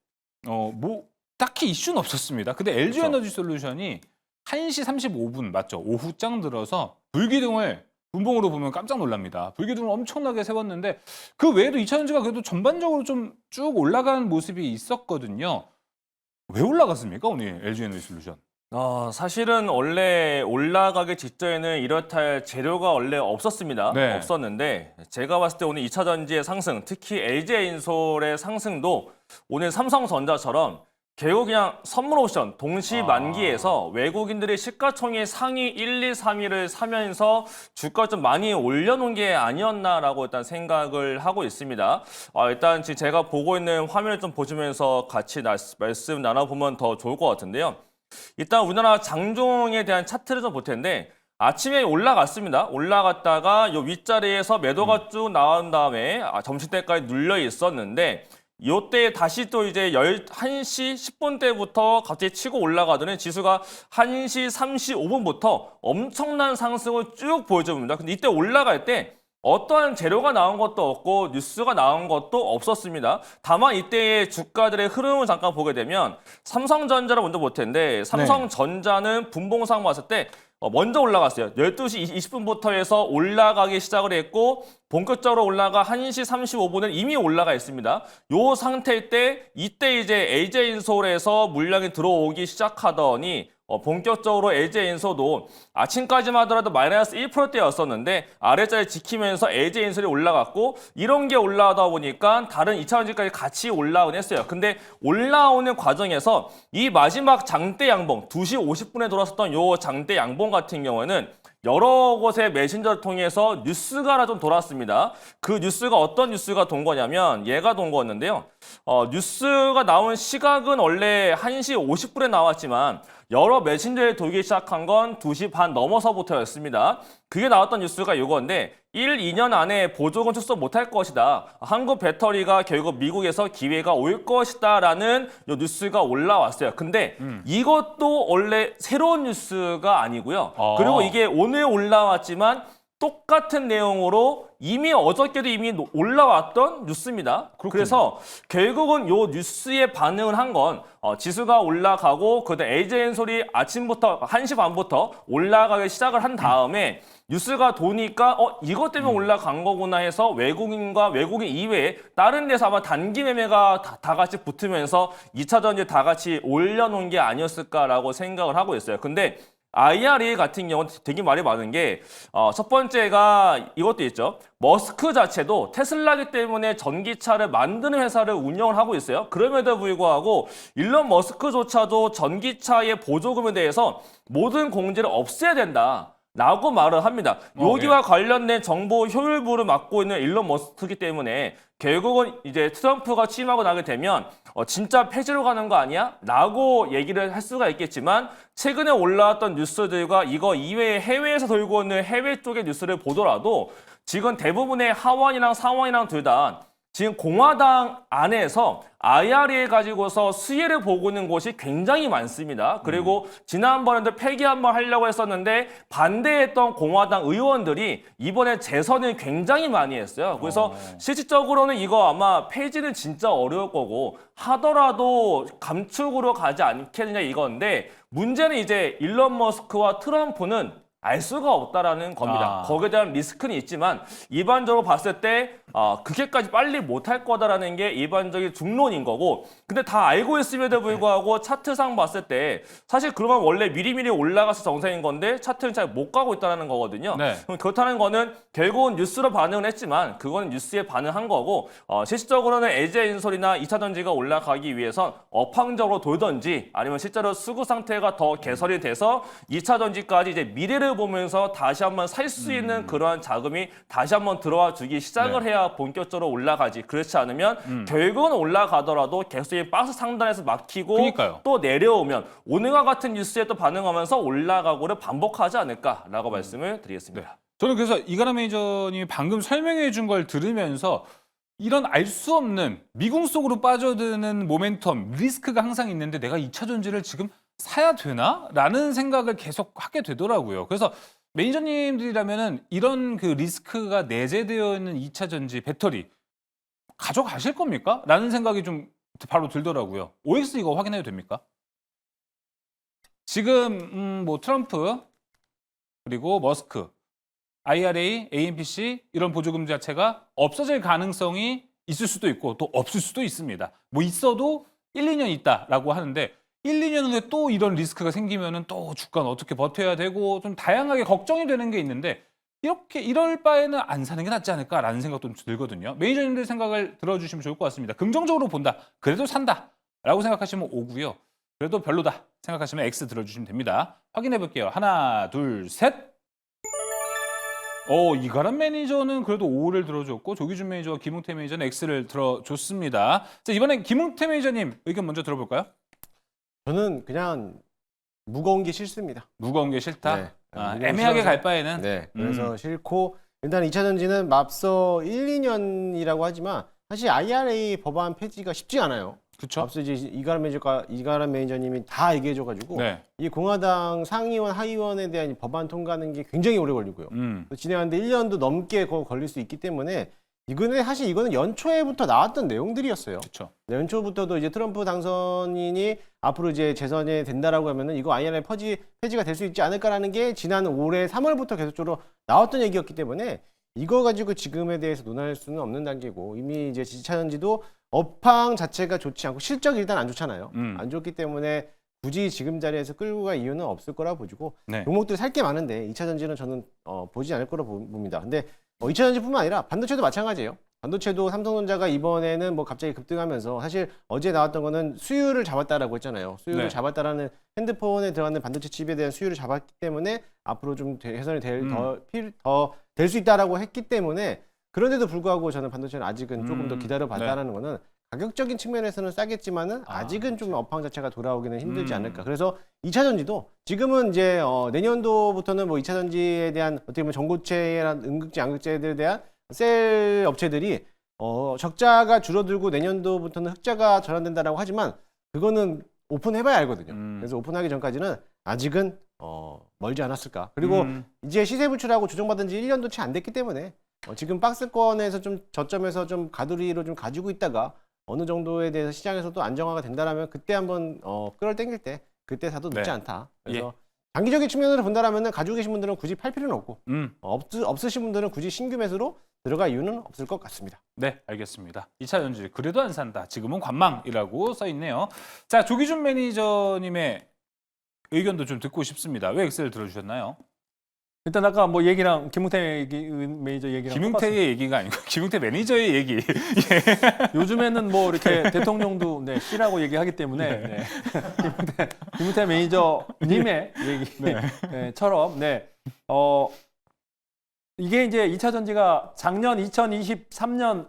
뭐 딱히 이슈는 없었습니다. 근데 LG 에너지 솔루션이 1시 35분 맞죠? 오후장 들어서 불기둥을 분봉으로 보면 깜짝 놀랍니다. 불기둥을 엄청나게 세웠는데 그 외에도 2차전지가 그래도 전반적으로 좀 쭉 올라가는 모습이 있었거든요. 왜 올라갔습니까, 오늘 LG 에너지 솔루션? 사실은 원래 올라가기 직전에는 이렇다 할 재료가 원래 없었습니다. 네. 없었는데 제가 봤을 때 오늘 2차전지의 상승, 특히 LG엔솔의 상승도 오늘 삼성전자처럼 결국 그냥 선물 옵션 동시 만기에서 외국인들이 시가총액 상위 1, 2, 3위를 사면서 주가를 좀 많이 올려놓은 게 아니었나라고 일단 생각을 하고 있습니다. 일단 지금 제가 보고 있는 화면을 좀 보시면서 같이 말씀 나눠보면 더 좋을 것 같은데요. 일단 우리나라 장종에 대한 차트를 좀 볼 텐데 아침에 올라갔습니다. 올라갔다가 이 윗자리에서 매도가 쭉 나온 다음에 점심때까지 눌려 있었는데 이때 다시 또 이제 1시 10분대부터 갑자기 치고 올라가더니 지수가 1시 35분부터 엄청난 상승을 쭉 보여줍니다. 근데 이때 올라갈 때 어떠한 재료가 나온 것도 없고 뉴스가 나온 것도 없었습니다. 다만 이때의 주가들의 흐름을 잠깐 보게 되면 삼성전자를 먼저 볼 텐데 삼성전자는 분봉상 봤을 때 먼저 올라갔어요. 12시 20분부터 해서 올라가기 시작을 했고 본격적으로 올라가 1시 35분은 이미 올라가 있습니다. 요 상태일 때 이때 이제 LG엔솔에서 물량이 들어오기 시작하더니 본격적으로 LG엔솔도 아침까지만 하더라도 마이너스 1%대였었는데 아래자리 지키면서 LG엔솔이 올라갔고 이런 게 올라가다 보니까 다른 2차전지까지 같이 올라오긴 했어요. 근데 올라오는 과정에서 이 마지막 장대 양봉 2시 50분에 돌았었던 요 장대 양봉 같은 경우에는 여러 곳의 메신저를 통해서 뉴스가 하나 좀 돌았습니다. 그 뉴스가 어떤 뉴스가 돈 거냐면 얘가 돈 거였는데요. 뉴스가 나온 시각은 원래 1시 50분에 나왔지만 여러 메신저에 돌기 시작한 건 2시 반 넘어서부터였습니다. 그게 나왔던 뉴스가 이건데 1, 2년 안에 보조금 축소 못할 것이다. 한국 배터리가 결국 미국에서 기회가 올 것이다 라는 뉴스가 올라왔어요. 근데 이것도 원래 새로운 뉴스가 아니고요. 그리고 이게 오늘 올라왔지만 똑같은 내용으로 이미 어저께도 이미 올라왔던 뉴스입니다. 그래서 결국은 요 뉴스에 반응을 한 건 지수가 올라가고 그다음 LG엔솔이 아침부터 1시 반부터 올라가기 시작을 한 다음에 뉴스가 도니까 이것 때문에 올라간 거구나 해서 외국인과 외국인 이외에 다른 데서 아마 단기 매매가 다 같이 붙으면서 2차 전지 다 같이 올려놓은 게 아니었을까라고 생각을 하고 있어요. 근데 IRA 같은 경우는 되게 말이 많은 게 첫 번째가 이것도 있죠. 머스크 자체도 테슬라기 때문에 전기차를 만드는 회사를 운영을 하고 있어요. 그럼에도 불구하고 일론 머스크조차도 전기차의 보조금에 대해서 모든 공제를 없애야 된다. 라고 말을 합니다. 여기와 관련된 정보 효율부를 맡고 있는 일론 머스크이기 때문에 결국은 이제 트럼프가 취임하고 나게 되면 진짜 폐지로 가는 거 아니야? 라고 얘기를 할 수가 있겠지만 최근에 올라왔던 뉴스들과 이거 이외에 해외에서 돌고 있는 해외 쪽의 뉴스를 보더라도 지금 대부분의 하원이랑 상원이랑 둘 다 지금 공화당 안에서 IRA 가지고서 수혜를 보고 있는 곳이 굉장히 많습니다. 그리고 지난번에도 폐기 한번 하려고 했었는데 반대했던 공화당 의원들이 이번에 재선을 굉장히 많이 했어요. 그래서 실질적으로는 이거 아마 폐지는 진짜 어려울 거고 하더라도 감축으로 가지 않겠느냐 이건데 문제는 이제 일론 머스크와 트럼프는 알 수가 없다라는 겁니다. 거기에 대한 리스크는 있지만 일반적으로 봤을 때 그렇게까지 빨리 못할 거다라는 게 일반적인 중론인 거고 근데 다 알고 있음에도 불구하고 차트상 봤을 때 사실 그러면 원래 미리미리 올라가서 정상인 건데 차트는 잘 못 가고 있다는 거거든요. 그럼 그렇다는 거는 결국은 뉴스로 반응을 했지만 그건 뉴스에 반응한 거고 실질적으로는 LG엔솔이나 2차전지가 올라가기 위해선 업황적으로 돌던지 아니면 실제로 수급 상태가 더 개선이 돼서 2차전지까지 이제 미래를 보면서 다시 한번 살 수 있는 그러한 자금이 다시 한번 들어와 주기 시작을 해야 본격적으로 올라가지. 그렇지 않으면 결국은 올라가더라도 계속 박스 상단에서 막히고 또 내려오면 오늘과 같은 뉴스에 또 반응하면서 올라가고를 반복하지 않을까라고 말씀을 드리겠습니다. 저는 그래서 이가람 매니저님이 방금 설명해 준 걸 들으면서 이런 알 수 없는 미궁 속으로 빠져드는 모멘텀, 리스크가 항상 있는데 내가 2차 전지를 지금 사야 되나? 라는 생각을 계속 하게 되더라고요. 그래서 매니저님들이라면은 이런 그 리스크가 내재되어 있는 2차 전지 배터리 가져가실 겁니까? 라는 생각이 좀 바로 들더라고요. OX 이거 확인해도 됩니까? 지금 뭐 트럼프 그리고 머스크 IRA, AMPC 이런 보조금 자체가 없어질 가능성이 있을 수도 있고 또 없을 수도 있습니다. 뭐 있어도 1, 2년 있다라고 하는데 1, 2년 후에 또 이런 리스크가 생기면은 또 주가는 어떻게 버텨야 되고 좀 다양하게 걱정이 되는 게 있는데 이럴 바에는 안 사는 게 낫지 않을까라는 생각도 좀 들거든요. 매니저님들 생각을 들어주시면 좋을 것 같습니다. 긍정적으로 본다. 그래도 산다라고 생각하시면 O고요. 그래도 별로다 생각하시면 X 들어주시면 됩니다. 확인해 볼게요. 하나, 둘, 셋. 이가람 매니저는 그래도 O를 들어줬고 조기준 매니저와 김웅태 매니저는 X를 들어줬습니다. 자, 이번엔 김웅태 매니저님 의견 먼저 들어볼까요? 저는 그냥 무거운 게 싫습니다. 무거운 게 싫다? 네. 애매하게 갈 바에는? 네. 그래서 싫고 일단 2차 전지는 앞서 1, 2년이라고 하지만 사실 IRA 법안 폐지가 쉽지 않아요. 그쵸? 앞서 이제 이가람 매니저님이 다 얘기해줘가지고 네. 이 공화당 상의원, 하의원에 대한 법안 통과하는 게 굉장히 오래 걸리고요. 진행하는데 1년도 넘게 걸릴 수 있기 때문에 사실 이거는 연초에부터 나왔던 내용들이었어요. 그렇죠. 연초부터도 이제 트럼프 당선인이 앞으로 이제 재선이 된다라고 하면은 이거 IRA 폐지가 될 수 있지 않을까라는 게 지난 올해 3월부터 계속적으로 나왔던 얘기였기 때문에 이거 가지고 지금에 대해서 논할 수는 없는 단계고 이미 이제 지지차전지도 업황 자체가 좋지 않고 실적이 일단 안 좋잖아요. 안 좋기 때문에 굳이 지금 자리에서 끌고 갈 이유는 없을 거라 보시고 네. 종목들 살 게 많은데 2차 전지는 저는 보지 않을 거라 봅니다. 근데 2차 전지뿐만 아니라 반도체도 마찬가지예요. 반도체도 삼성전자가 이번에는 뭐 갑자기 급등하면서 사실 어제 나왔던 거는 수요를 잡았다라고 했잖아요. 수요를 네. 잡았다라는 핸드폰에 들어가는 반도체 칩에 대한 수요를 잡았기 때문에 앞으로 좀 개선이 더 될 수 있다라고 했기 때문에 그런데도 불구하고 저는 반도체는 아직은 조금 더 기다려봤다라는 거는 가격적인 측면에서는 싸겠지만은 아직은 좀 업황 자체가 돌아오기는 힘들지 않을까. 그래서 2차 전지도 지금은 이제 내년도부터는 뭐 2차 전지에 대한 어떻게 보면 전고체나 응급제, 양극재들에 대한 셀 업체들이 적자가 줄어들고 내년도부터는 흑자가 전환된다라고 하지만 그거는 오픈해봐야 알거든요. 그래서 오픈하기 전까지는 아직은 멀지 않았을까. 그리고 이제 시세 불출하고 조정받은 지 1년도 채 안 됐기 때문에 지금 박스권에서 좀 저점에서 좀 가두리로 좀 가지고 있다가 어느 정도에 대해서 시장에서도 안정화가 된다라면 그때 한번 끌어 당길 때 그때 사도 늦지 네. 않다. 그래서 단기적인 측면으로 본다라면은 가지고 계신 분들은 굳이 팔 필요는 없고 없으신 분들은 굳이 신규 매수로 들어갈 이유는 없을 것 같습니다. 네, 알겠습니다. 2차 전지 그래도 안 산다. 지금은 관망이라고 써 있네요. 자, 조기준 매니저님의 의견도 좀 듣고 싶습니다. 왜 엑셀 들어주셨나요? 일단 아까 뭐 얘기랑 김웅태 매니저 얘기랑 김용태의 얘기가 아니고 김용태 매니저의 얘기. 요즘에는 뭐 이렇게 대통령도 네, C라고 얘기하기 때문에 네. 김웅태 매니저님의 얘기처럼 이게 이제 2차 전지가 작년 2023년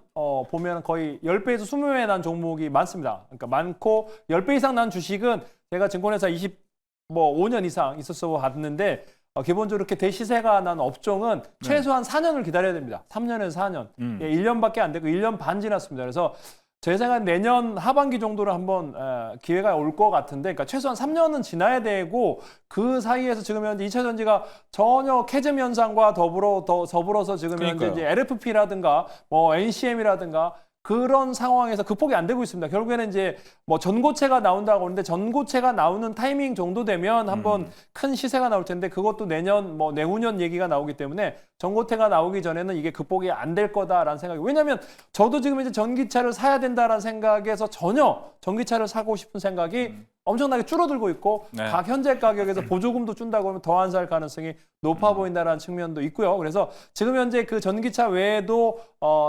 보면 거의 10배에서 20배 난 종목이 많습니다. 그러니까 많고 10배 이상 난 주식은 제가 증권회사 5년 이상 있었어 봤는데 기본적으로 이렇게 대시세가 난 업종은 최소한 4년을 기다려야 됩니다. 3년에서 4년. 1년밖에 안 되고 1년 반 지났습니다. 그래서 제 생각엔 내년 하반기 정도로 한번 기회가 올 것 같은데, 그러니까 최소한 3년은 지나야 되고 그 사이에서 지금 현재 2차 전지가 전혀 캐즘 현상과 더불어서 지금 현재 이제 LFP라든가 뭐 NCM이라든가 그런 상황에서 극복이 안 되고 있습니다. 결국에는 이제 뭐 전고체가 나온다고 하는데 전고체가 나오는 타이밍 정도 되면 한번 큰 시세가 나올 텐데 그것도 내년 뭐 내후년 얘기가 나오기 때문에 전고체가 나오기 전에는 이게 극복이 안 될 거다라는 생각이. 왜냐하면 저도 지금 이제 전기차를 사야 된다라는 생각에서 전혀 전기차를 사고 싶은 생각이 엄청나게 줄어들고 있고 각 현재 가격에서 보조금도 준다고 하면 더 안 살 가능성이 높아 보인다라는 측면도 있고요. 그래서 지금 현재 그 전기차 외에도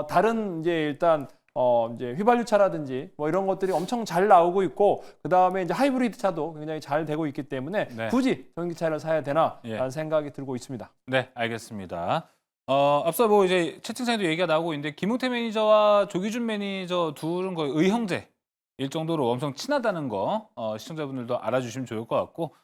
다른 이제 일단 이제 휘발유차라든지 뭐 이런 것들이 엄청 잘 나오고 있고 그 다음에 이제 하이브리드 차도 굉장히 잘 되고 있기 때문에 굳이 전기차를 사야 되나라는 생각이 들고 있습니다. 네, 알겠습니다. 앞서 뭐 이제 채팅창에도 얘기가 나오고 있는데 김웅태 매니저와 조기준 매니저 둘은 거의 의형제일 정도로 엄청 친하다는 거 시청자분들도 알아주시면 좋을 것 같고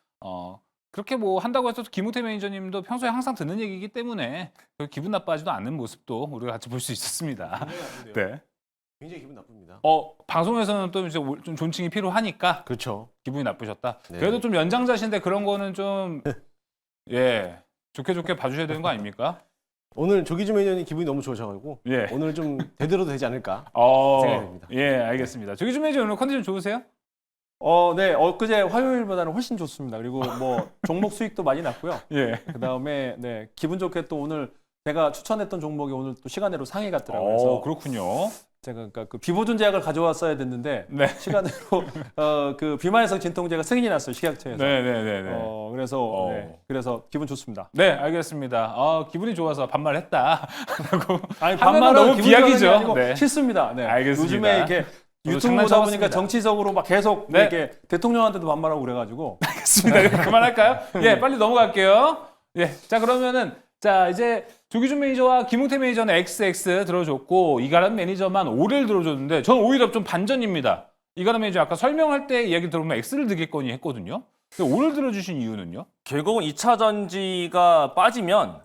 그렇게 뭐 한다고 해서 김웅태 매니저님도 평소에 항상 듣는 얘기이기 때문에 기분 나빠하지도 않는 모습도 우리가 같이 볼 수 있었습니다. 네. 굉장히 기분 나쁩니다. 방송에서는 또 이제 좀 존칭이 필요하니까 그렇죠. 기분이 나쁘셨다. 네. 그래도 좀 연장자신데 그런 거는 좀 좋게 봐주셔야 되는 거 아닙니까? 오늘 조기준 매니저님 기분이 너무 좋으셔가지고 오늘 좀 되들어도 되지 않을까 생각이 듭니다. 예, 알겠습니다. 조기준 매니저 오늘 컨디션 좋으세요? 네, 엊그제 화요일보다는 훨씬 좋습니다. 그리고 뭐 종목 수익도 많이 났고요. 그 다음에 기분 좋게 또 오늘 제가 추천했던 종목이 오늘 또 시간으로 상위 갔더라고요. 그래서 그렇군요. 제가 그러니까 그 비보존 제약을 가져왔어야 됐는데 시간으로 그 비만해성 진통제가 승인이 났어요, 식약처에서. 그래서 기분 좋습니다. 네, 알겠습니다. 기분이 좋아서 반말했다. 아니 반말은 너무 비약이죠. 싫습니다. 알겠습니다. 요즘에 이렇게 유튜브 보다 보니까 정치적으로 막 계속 이렇게 대통령한테도 반말하고 그래가지고. 알겠습니다. 그만할까요? 빨리 넘어갈게요. 자 그러면은 이제 조기준 매니저와 김웅태 매니저는 XX 들어줬고 이가람 매니저만 O를 들어줬는데 저는 오히려 좀 반전입니다. 이가람 매니저 아까 설명할 때 이야기 들어보면 X를 드겠거니 했거든요. 근데 O를 들어주신 이유는요? 결국은 2차 전지가 빠지면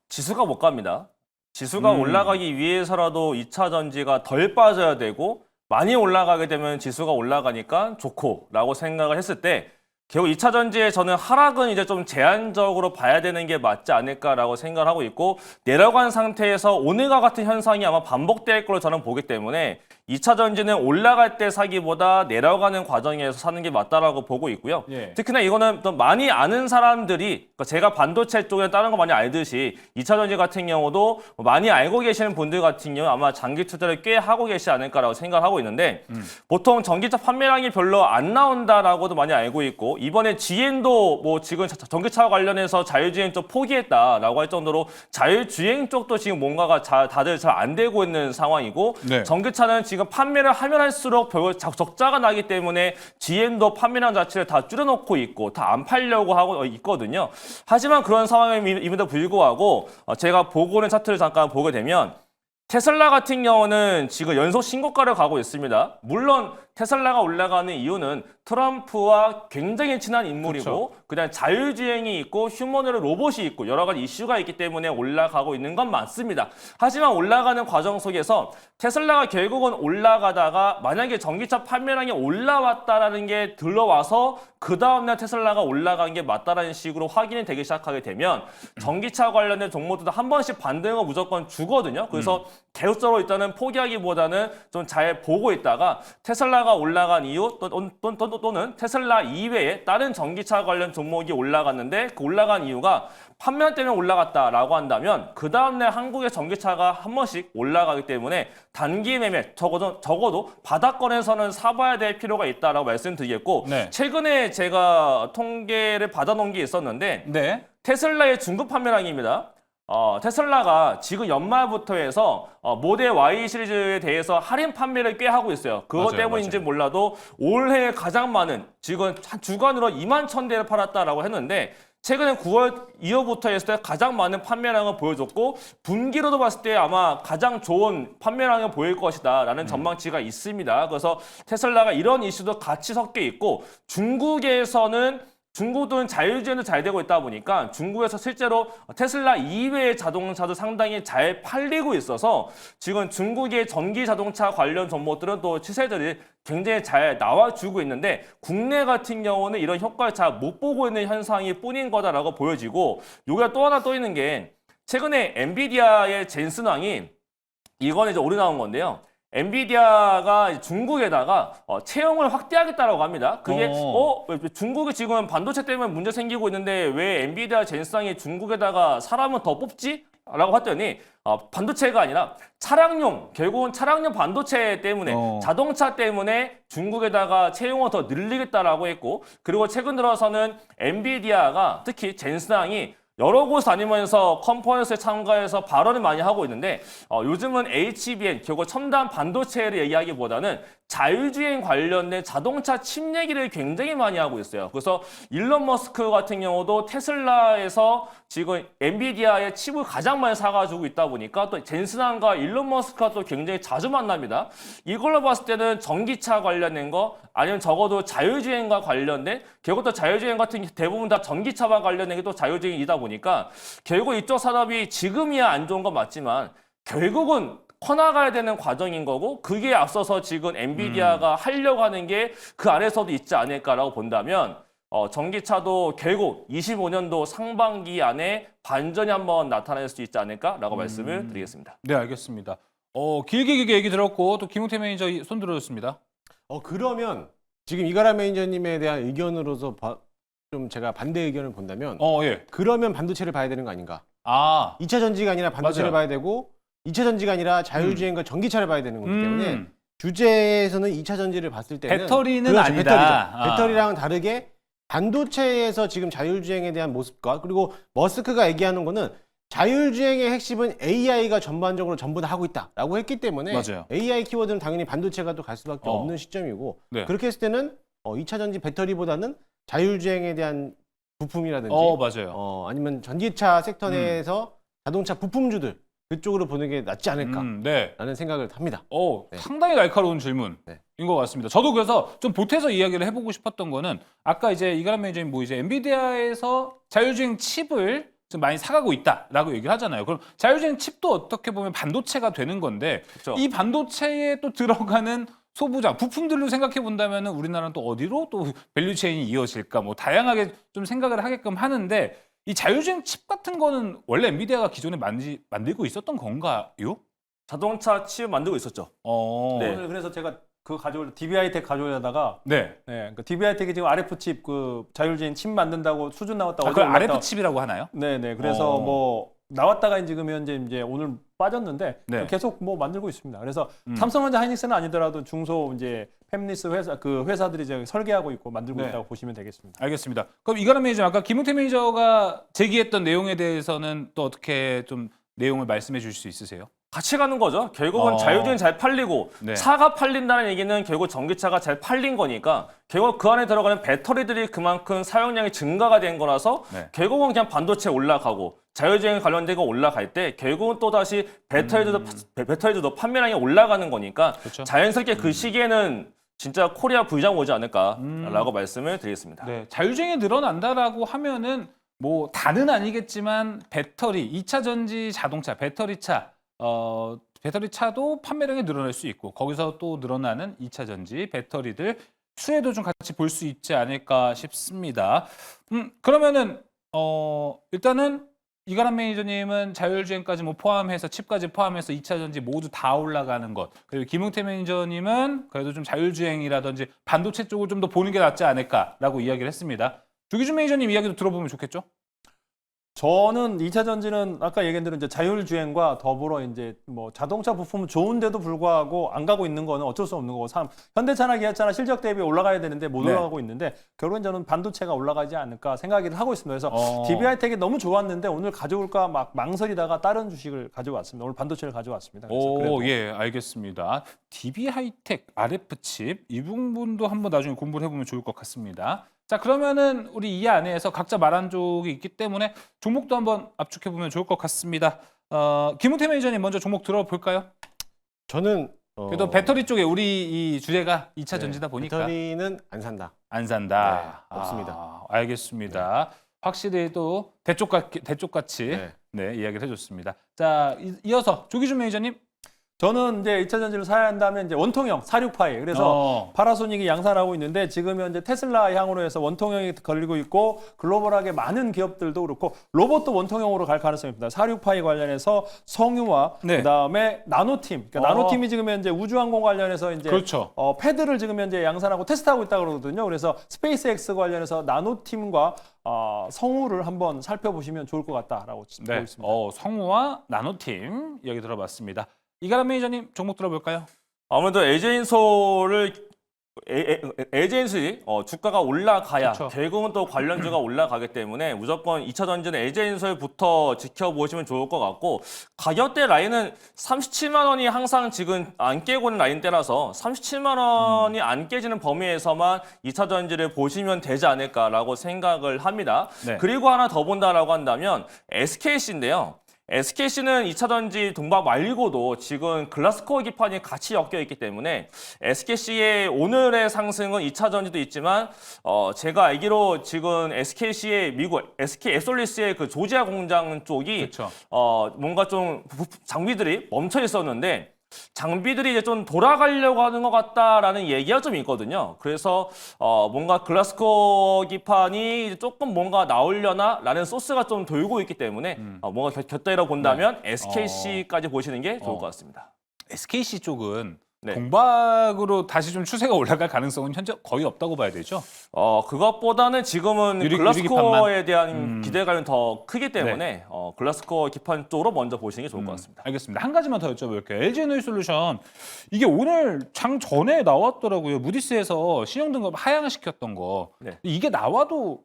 지수가 못 갑니다. 지수가 올라가기 위해서라도 2차 전지가 덜 빠져야 되고 많이 올라가게 되면 지수가 올라가니까 좋고라고 생각을 했을 때 결국 2차 전지에 저는 하락은 이제 좀 제한적으로 봐야 되는 게 맞지 않을까라고 생각을 하고 있고 내려간 상태에서 오늘과 같은 현상이 아마 반복될 걸로 저는 보기 때문에 2차 전지는 올라갈 때 사기보다 내려가는 과정에서 사는 게 맞다라고 보고 있고요. 예. 특히나 이거는 또 많이 아는 사람들이 그러니까 제가 반도체 쪽에 다른 거 많이 알듯이 2차 전지 같은 경우도 많이 알고 계시는 분들 같은 경우 아마 장기 투자를 꽤 하고 계시지 않을까라고 생각하고 있는데 보통 전기차 판매량이 별로 안 나온다라고도 많이 알고 있고 이번에 GM도 뭐 지금 전기차 관련해서 자율주행 쪽 포기했다라고 할 정도로 자율주행 쪽도 지금 뭔가가 다들 잘 안 되고 있는 상황이고 네. 전기차는 지금 판매를 하면 할수록 별로 적자가 나기 때문에 GM도 판매량 자체를 다 줄여놓고 있고 다 안 팔려고 하고 있거든요. 하지만 그런 상황임에도 불구하고 제가 보고 있는 차트를 잠깐 보게 되면 테슬라 같은 경우는 지금 연속 신고가를 가고 있습니다. 물론 테슬라가 올라가는 이유는 트럼프와 굉장히 친한 인물이고 그다음 자율주행이 있고 휴머노드 로봇이 있고 여러 가지 이슈가 있기 때문에 올라가고 있는 건 맞습니다. 하지만 올라가는 과정 속에서 테슬라가 결국은 올라가다가 만약에 전기차 판매량이 올라왔다라는 게 들어와서 그 다음날 테슬라가 올라간 게 맞다라는 식으로 확인이 되기 시작하게 되면 전기차 관련된 종목들도 한 번씩 반등은 무조건 주거든요. 그래서 계속적으로 일단은 포기하기보다는 좀 잘 보고 있다가 테슬라가 올라간 이유 또는 테슬라 이외에 다른 전기차 관련 종목이 올라갔는데 그 올라간 이유가 판매량 때문에 올라갔다라고 한다면 그 다음날 한국의 전기차가 한 번씩 올라가기 때문에 단기 매매 적어도 바닥권에서는 사봐야 될 필요가 있다라고 말씀드리겠고 네. 최근에 제가 통계를 받아놓은 게 있었는데 네. 테슬라의 중국 판매량입니다. 테슬라가 지금 연말부터 해서 모델 Y 시리즈에 대해서 할인 판매를 꽤 하고 있어요. 그것 맞아요, 때문인지 맞아요. 몰라도 올해 가장 많은 지금 한 주간으로 2만 1,000대를 팔았다라고 했는데 최근에 9월 이후부터 했을 때 가장 많은 판매량을 보여줬고 분기로도 봤을 때 아마 가장 좋은 판매량을 보일 것이다라는 전망치가 있습니다. 그래서 테슬라가 이런 이슈도 같이 섞여 있고 중국은 자율주행도 잘 되고 있다 보니까 중국에서 실제로 테슬라 이외의 자동차도 상당히 잘 팔리고 있어서 지금 중국의 전기 자동차 관련 종목들은 또 시세들이 굉장히 잘 나와주고 있는데 국내 같은 경우는 이런 효과를 잘 못 보고 있는 현상이 뿐인 거다라고 보여지고 여기가 또 하나 또 있는 게 최근에 엔비디아의 젠슨왕이 이거는 이제 오래 나온 건데요. 엔비디아가 중국에다가 채용을 확대하겠다라고 합니다. 그게 중국이 지금 반도체 때문에 문제 생기고 있는데 왜 엔비디아 젠슨왕이 중국에다가 사람을 더 뽑지? 라고 했더니 반도체가 아니라 결국은 차량용 반도체 때문에 자동차 때문에 중국에다가 채용을 더 늘리겠다라고 했고 그리고 최근 들어서는 엔비디아가 특히 젠슨왕이 여러 곳 다니면서 컨퍼런스에 참가해서 발언을 많이 하고 있는데 요즘은 HBM, 결국 첨단 반도체를 얘기하기보다는 자율주행 관련된 자동차 칩 얘기를 굉장히 많이 하고 있어요. 그래서 일론 머스크 같은 경우도 테슬라에서 지금 엔비디아의 칩을 가장 많이 사가지고 있다 보니까 또 젠슨왕과 일론 머스크가 또 굉장히 자주 만납니다. 이걸로 봤을 때는 전기차 관련된 거 아니면 적어도 자율주행과 관련된 결국 또 자율주행 같은 게 대부분 다 전기차와 관련된 게 또 자율주행이다 보니까 결국 이쪽 산업이 지금이야 안 좋은 건 맞지만 결국은 커나가야 되는 과정인 거고 그게 앞서서 지금 엔비디아가 하려고 하는 게 그 안에서도 있지 않을까라고 본다면 전기차도 결국 25년도 상반기 안에 반전이 한번 나타날 수 있지 않을까라고 말씀을 드리겠습니다. 네, 알겠습니다. 길게 얘기 들었고 또 김용태 매니저 손 들어줬습니다. 그러면 지금 이가람 매니저님에 대한 의견으로서 좀 제가 반대 의견을 본다면 예. 그러면 반도체를 봐야 되는 거 아닌가? 아, 2차 전지가 아니라 반도체를 맞아요. 봐야 되고 2차 전지가 아니라 자율주행과 전기차를 봐야 되는 거기 때문에 주제에서는 2차 전지를 봤을 때는 배터리는 그렇죠, 아니다. 배터리죠. 배터리랑은 다르게 반도체에서 지금 자율주행에 대한 모습과 그리고 머스크가 얘기하는 거는 자율주행의 핵심은 AI가 전반적으로 전부 다 하고 있다라고 했기 때문에 맞아요. AI 키워드는 당연히 반도체가 또 갈 수밖에 없는 시점이고 네. 그렇게 했을 때는 2차 전지 배터리보다는 자율주행에 대한 부품이라든지 맞아요. 아니면 전기차 섹터 내에서 자동차 부품주들 그쪽으로 보는 게 낫지 않을까라는 네. 생각을 합니다. 네. 상당히 날카로운 질문인 것 같습니다. 저도 그래서 좀 보태서 이야기를 해보고 싶었던 거는 아까 이제 이가람 매니저님 이제 엔비디아에서 자율주행 칩을 좀 많이 사가고 있다라고 얘기를 하잖아요. 그럼 자율주행 칩도 어떻게 보면 반도체가 되는 건데 그렇죠. 이 반도체에 또 들어가는 소부장, 부품들로 생각해 본다면 우리나라는 또 어디로 또 밸류체인이 이어질까 뭐 다양하게 좀 생각을 하게끔 하는데 이 자율주행 칩 같은 거는 원래 엔비디아가 기존에 만들고 있었던 건가요? 자동차 칩 만들고 있었죠. 네. 오늘 그래서 제가 DB하이텍 가져오려다가 네. 그 DB하이텍이 지금 RF 칩 그 자율주행 칩 만든다고 수준 나왔다고 그걸 어제 RF 올랐다. 칩이라고 하나요? 네네. 그래서 뭐 나왔다가 지금 현재 이제 오늘 빠졌는데 네. 계속 뭐 만들고 있습니다. 그래서 삼성전자 하이닉스는 아니더라도 중소 이제 팹리스 회사들이 이제 설계하고 있고 만들고 네. 있다고 보시면 되겠습니다. 알겠습니다. 그럼 이가람 매니저 아까 김웅태 매니저가 제기했던 내용에 대해서는 또 어떻게 좀 내용을 말씀해 주실 수 있으세요? 같이 가는 거죠. 결국은 자율주행 잘 팔리고 네. 차가 팔린다는 얘기는 결국 전기차가 잘 팔린 거니까 결국 그 안에 들어가는 배터리들이 그만큼 사용량이 증가가 된 거라서 네. 결국은 그냥 반도체 올라가고 자율주행 관련된 거 올라갈 때 결국은 또 다시 배터리도 판매량이 올라가는 거니까 그렇죠. 자연스럽게 그 시기에는 진짜 코리아 부장 오지 않을까라고 말씀을 드리겠습니다. 네, 자율주행이 늘어난다라고 하면은 뭐 다는 아니겠지만 배터리, 2차 전지 자동차, 배터리차, 배터리차도 판매량이 늘어날 수 있고 거기서 또 늘어나는 2차 전지 배터리들 수혜도 좀 같이 볼 수 있지 않을까 싶습니다. 그러면은 일단은 이가람 매니저님은 자율주행까지 뭐 포함해서 칩까지 포함해서 2차 전지 모두 다 올라가는 것. 그리고 김웅태 매니저님은 그래도 좀 자율주행이라든지 반도체 쪽을 좀 더 보는 게 낫지 않을까라고 이야기를 했습니다. 조기준 매니저님 이야기도 들어보면 좋겠죠? 저는 2차 전지는 아까 얘기한 대로 이제 자율주행과 더불어 이제 뭐 자동차 부품은 좋은데도 불구하고 안 가고 있는 거는 어쩔 수 없는 거고 현대차나 기아차나 실적 대비 올라가야 되는데 못 네. 올라가고 있는데 결국엔 저는 반도체가 올라가지 않을까 생각을 하고 있습니다. 그래서 DB하이텍이 너무 좋았는데 오늘 가져올까 막 망설이다가 다른 주식을 가져왔습니다. 오늘 반도체를 가져왔습니다. 그래서 그래도 예, 알겠습니다. DB하이텍, RF칩 이 부분도 한번 나중에 공부를 해보면 좋을 것 같습니다. 자, 그러면은 우리 이 안에서 각자 말한 쪽이 있기 때문에 종목도 한번 압축해 보면 좋을 것 같습니다. 김웅태 매니저님 먼저 종목 들어볼까요? 저는 그래도 배터리 쪽에 우리 이 주제가 2차 네, 전지다 보니까 배터리는 안 산다. 안 산다. 네, 없습니다. 알겠습니다. 확실히 또 대쪽같이 네, 이야기를 해줬습니다. 자, 이어서 조기준 매니저님. 저는 이제 2차 전지를 사야 한다면 이제 원통형 46파이. 그래서 파라소닉이 양산하고 있는데 지금 현재 테슬라 향으로 해서 원통형이 걸리고 있고 글로벌하게 많은 기업들도 그렇고 로봇도 원통형으로 갈 가능성이 있습니다. 46파이 관련해서 성유와 네. 그다음에 나노팀. 그러니까 나노팀이 지금 현재 우주항공 관련해서 이제 그렇죠. 패드를 지금 현재 양산하고 테스트하고 있다고 그러거든요. 그래서 스페이스X 관련해서 나노팀과 성우를 한번 살펴보시면 좋을 것 같다라고 보고 네, 있습니다. 성우와 나노팀 이야기 들어봤습니다. 이가람 매니저님 종목 들어볼까요? 아무래도 LG엔솔이 주가가 올라가야 그렇죠. 결국은 또 관련주가 올라가기 때문에 무조건 2차 전지는 LG엔솔부터 지켜보시면 좋을 것 같고 가격대 라인은 37만 원이 항상 지금 안 깨고 있는 라인대라서 37만 원이 안 깨지는 범위에서만 2차 전지를 보시면 되지 않을까라고 생각을 합니다. 네. 그리고 하나 더 본다라고 한다면 SKC인데요. SKC는 2차 전지 동박 말고도 지금 글라스코어 기판이 같이 엮여 있기 때문에 SKC의 오늘의 상승은 2차 전지도 있지만 제가 알기로 지금 SKC의 미국 SK 앱솔리스의 그 조지아 공장 쪽이 그렇죠. 뭔가 좀 장비들이 멈춰 있었는데 장비들이 이제 좀 돌아가려고 하는 것 같다라는 얘기가 좀 있거든요. 그래서 뭔가 글라스코어 기판이 이제 조금 뭔가 나오려나라는 소스가 좀 돌고 있기 때문에 뭔가 곁다리로 본다면 SKC까지 보시는 게 좋을 것 같습니다. SKC 쪽은 네. 동박으로 다시 좀 추세가 올라갈 가능성은 현재 거의 없다고 봐야 되죠. 그것보다는 지금은 글라스코어에 대한 기대감이 더 크기 때문에 글라스코어 기판 쪽으로 먼저 보시는 게 좋을 것 같습니다. 알겠습니다. 한 가지만 더 여쭤볼게요. LG에너지솔루션 이게 오늘 장 전에 나왔더라고요. 무디스에서 신용등급 하향시켰던 거. 네. 이게 나와도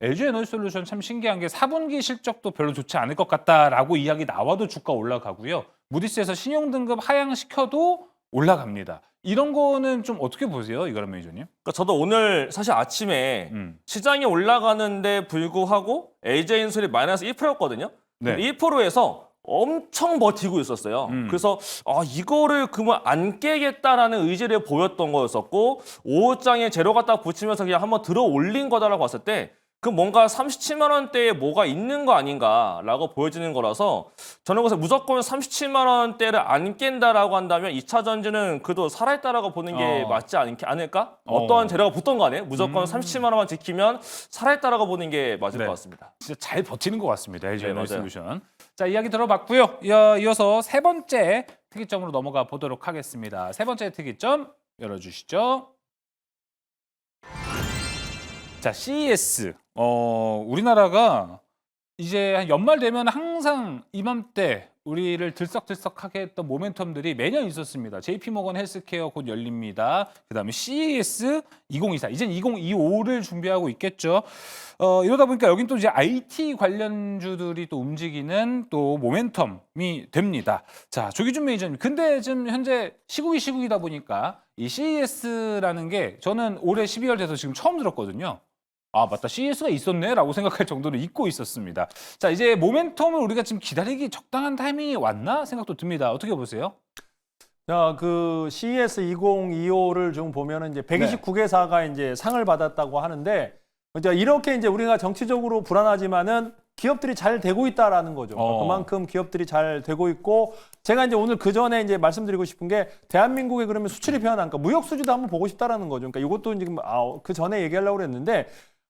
LG에너지솔루션 참 신기한 게 4분기 실적도 별로 좋지 않을 것 같다라고 이야기 나와도 주가 올라가고요. 무디스에서 신용등급 하향시켜도 올라갑니다. 이런 거는 좀 어떻게 보세요, 이가람 매니저님? 그러니까 저도 오늘 사실 아침에 시장이 올라가는데 불구하고 LG엔솔이 마이너스 1%였거든요. 네. 1%에서 엄청 버티고 있었어요. 그래서 이거를 그러면 안 깨겠다라는 의지를 보였던 거였었고 오후장에 재료 갖다 붙이면서 그냥 한번 들어 올린 거다라고 봤을 때 그럼 뭔가 37만 원대에 뭐가 있는 거 아닌가라고 보여지는 거라서 저는 그래서 무조건 37만 원대를 안 깬다라고 한다면 2차 전지는 그래도 살아있다라고 보는 게 맞지 않을까? 어떤 재료가 붙던 간에 무조건 37만 원만 지키면 살아있다라고 보는 게 맞을 것 같습니다. 진짜 잘 버티는 것 같습니다. LG 네, 에너지솔루션. 자, 이야기 들어봤고요. 이어서 세 번째 특이점으로 넘어가 보도록 하겠습니다. 세 번째 특이점 열어주시죠. 자, CES. 우리나라가 이제 한 연말 되면 항상 이맘때 우리를 들썩들썩하게 했던 모멘텀들이 매년 있었습니다. JP모건 헬스케어 곧 열립니다. 그다음에 CES 2024. 이젠 2025를 준비하고 있겠죠. 이러다 보니까 여긴 또 이제 IT 관련주들이 또 움직이는 또 모멘텀이 됩니다. 자, 조기준 매니저님. 근데 지금 현재 시국이다 보니까 이 CES라는 게 저는 올해 12월 돼서 지금 처음 들었거든요. 아, 맞다. CES가 있었네라고 생각할 정도로 잊고 있었습니다. 자, 이제 모멘텀을 우리가 지금 기다리기 적당한 타이밍이 왔나 생각도 듭니다. 어떻게 보세요? 자, 그 CES 2025를 좀 보면은 이제 129개사가 이제 상을 받았다고 하는데, 이제 이렇게 이제 우리가 정치적으로 불안하지만은 기업들이 잘 되고 있다라는 거죠. 그만큼 기업들이 잘 되고 있고, 제가 이제 오늘 그 전에 이제 말씀드리고 싶은 게 대한민국의 그러면 수출이 변화니까 무역 수지도 한번 보고 싶다라는 거죠. 그러니까 이것도 지금 그 전에 얘기하려고 그랬는데.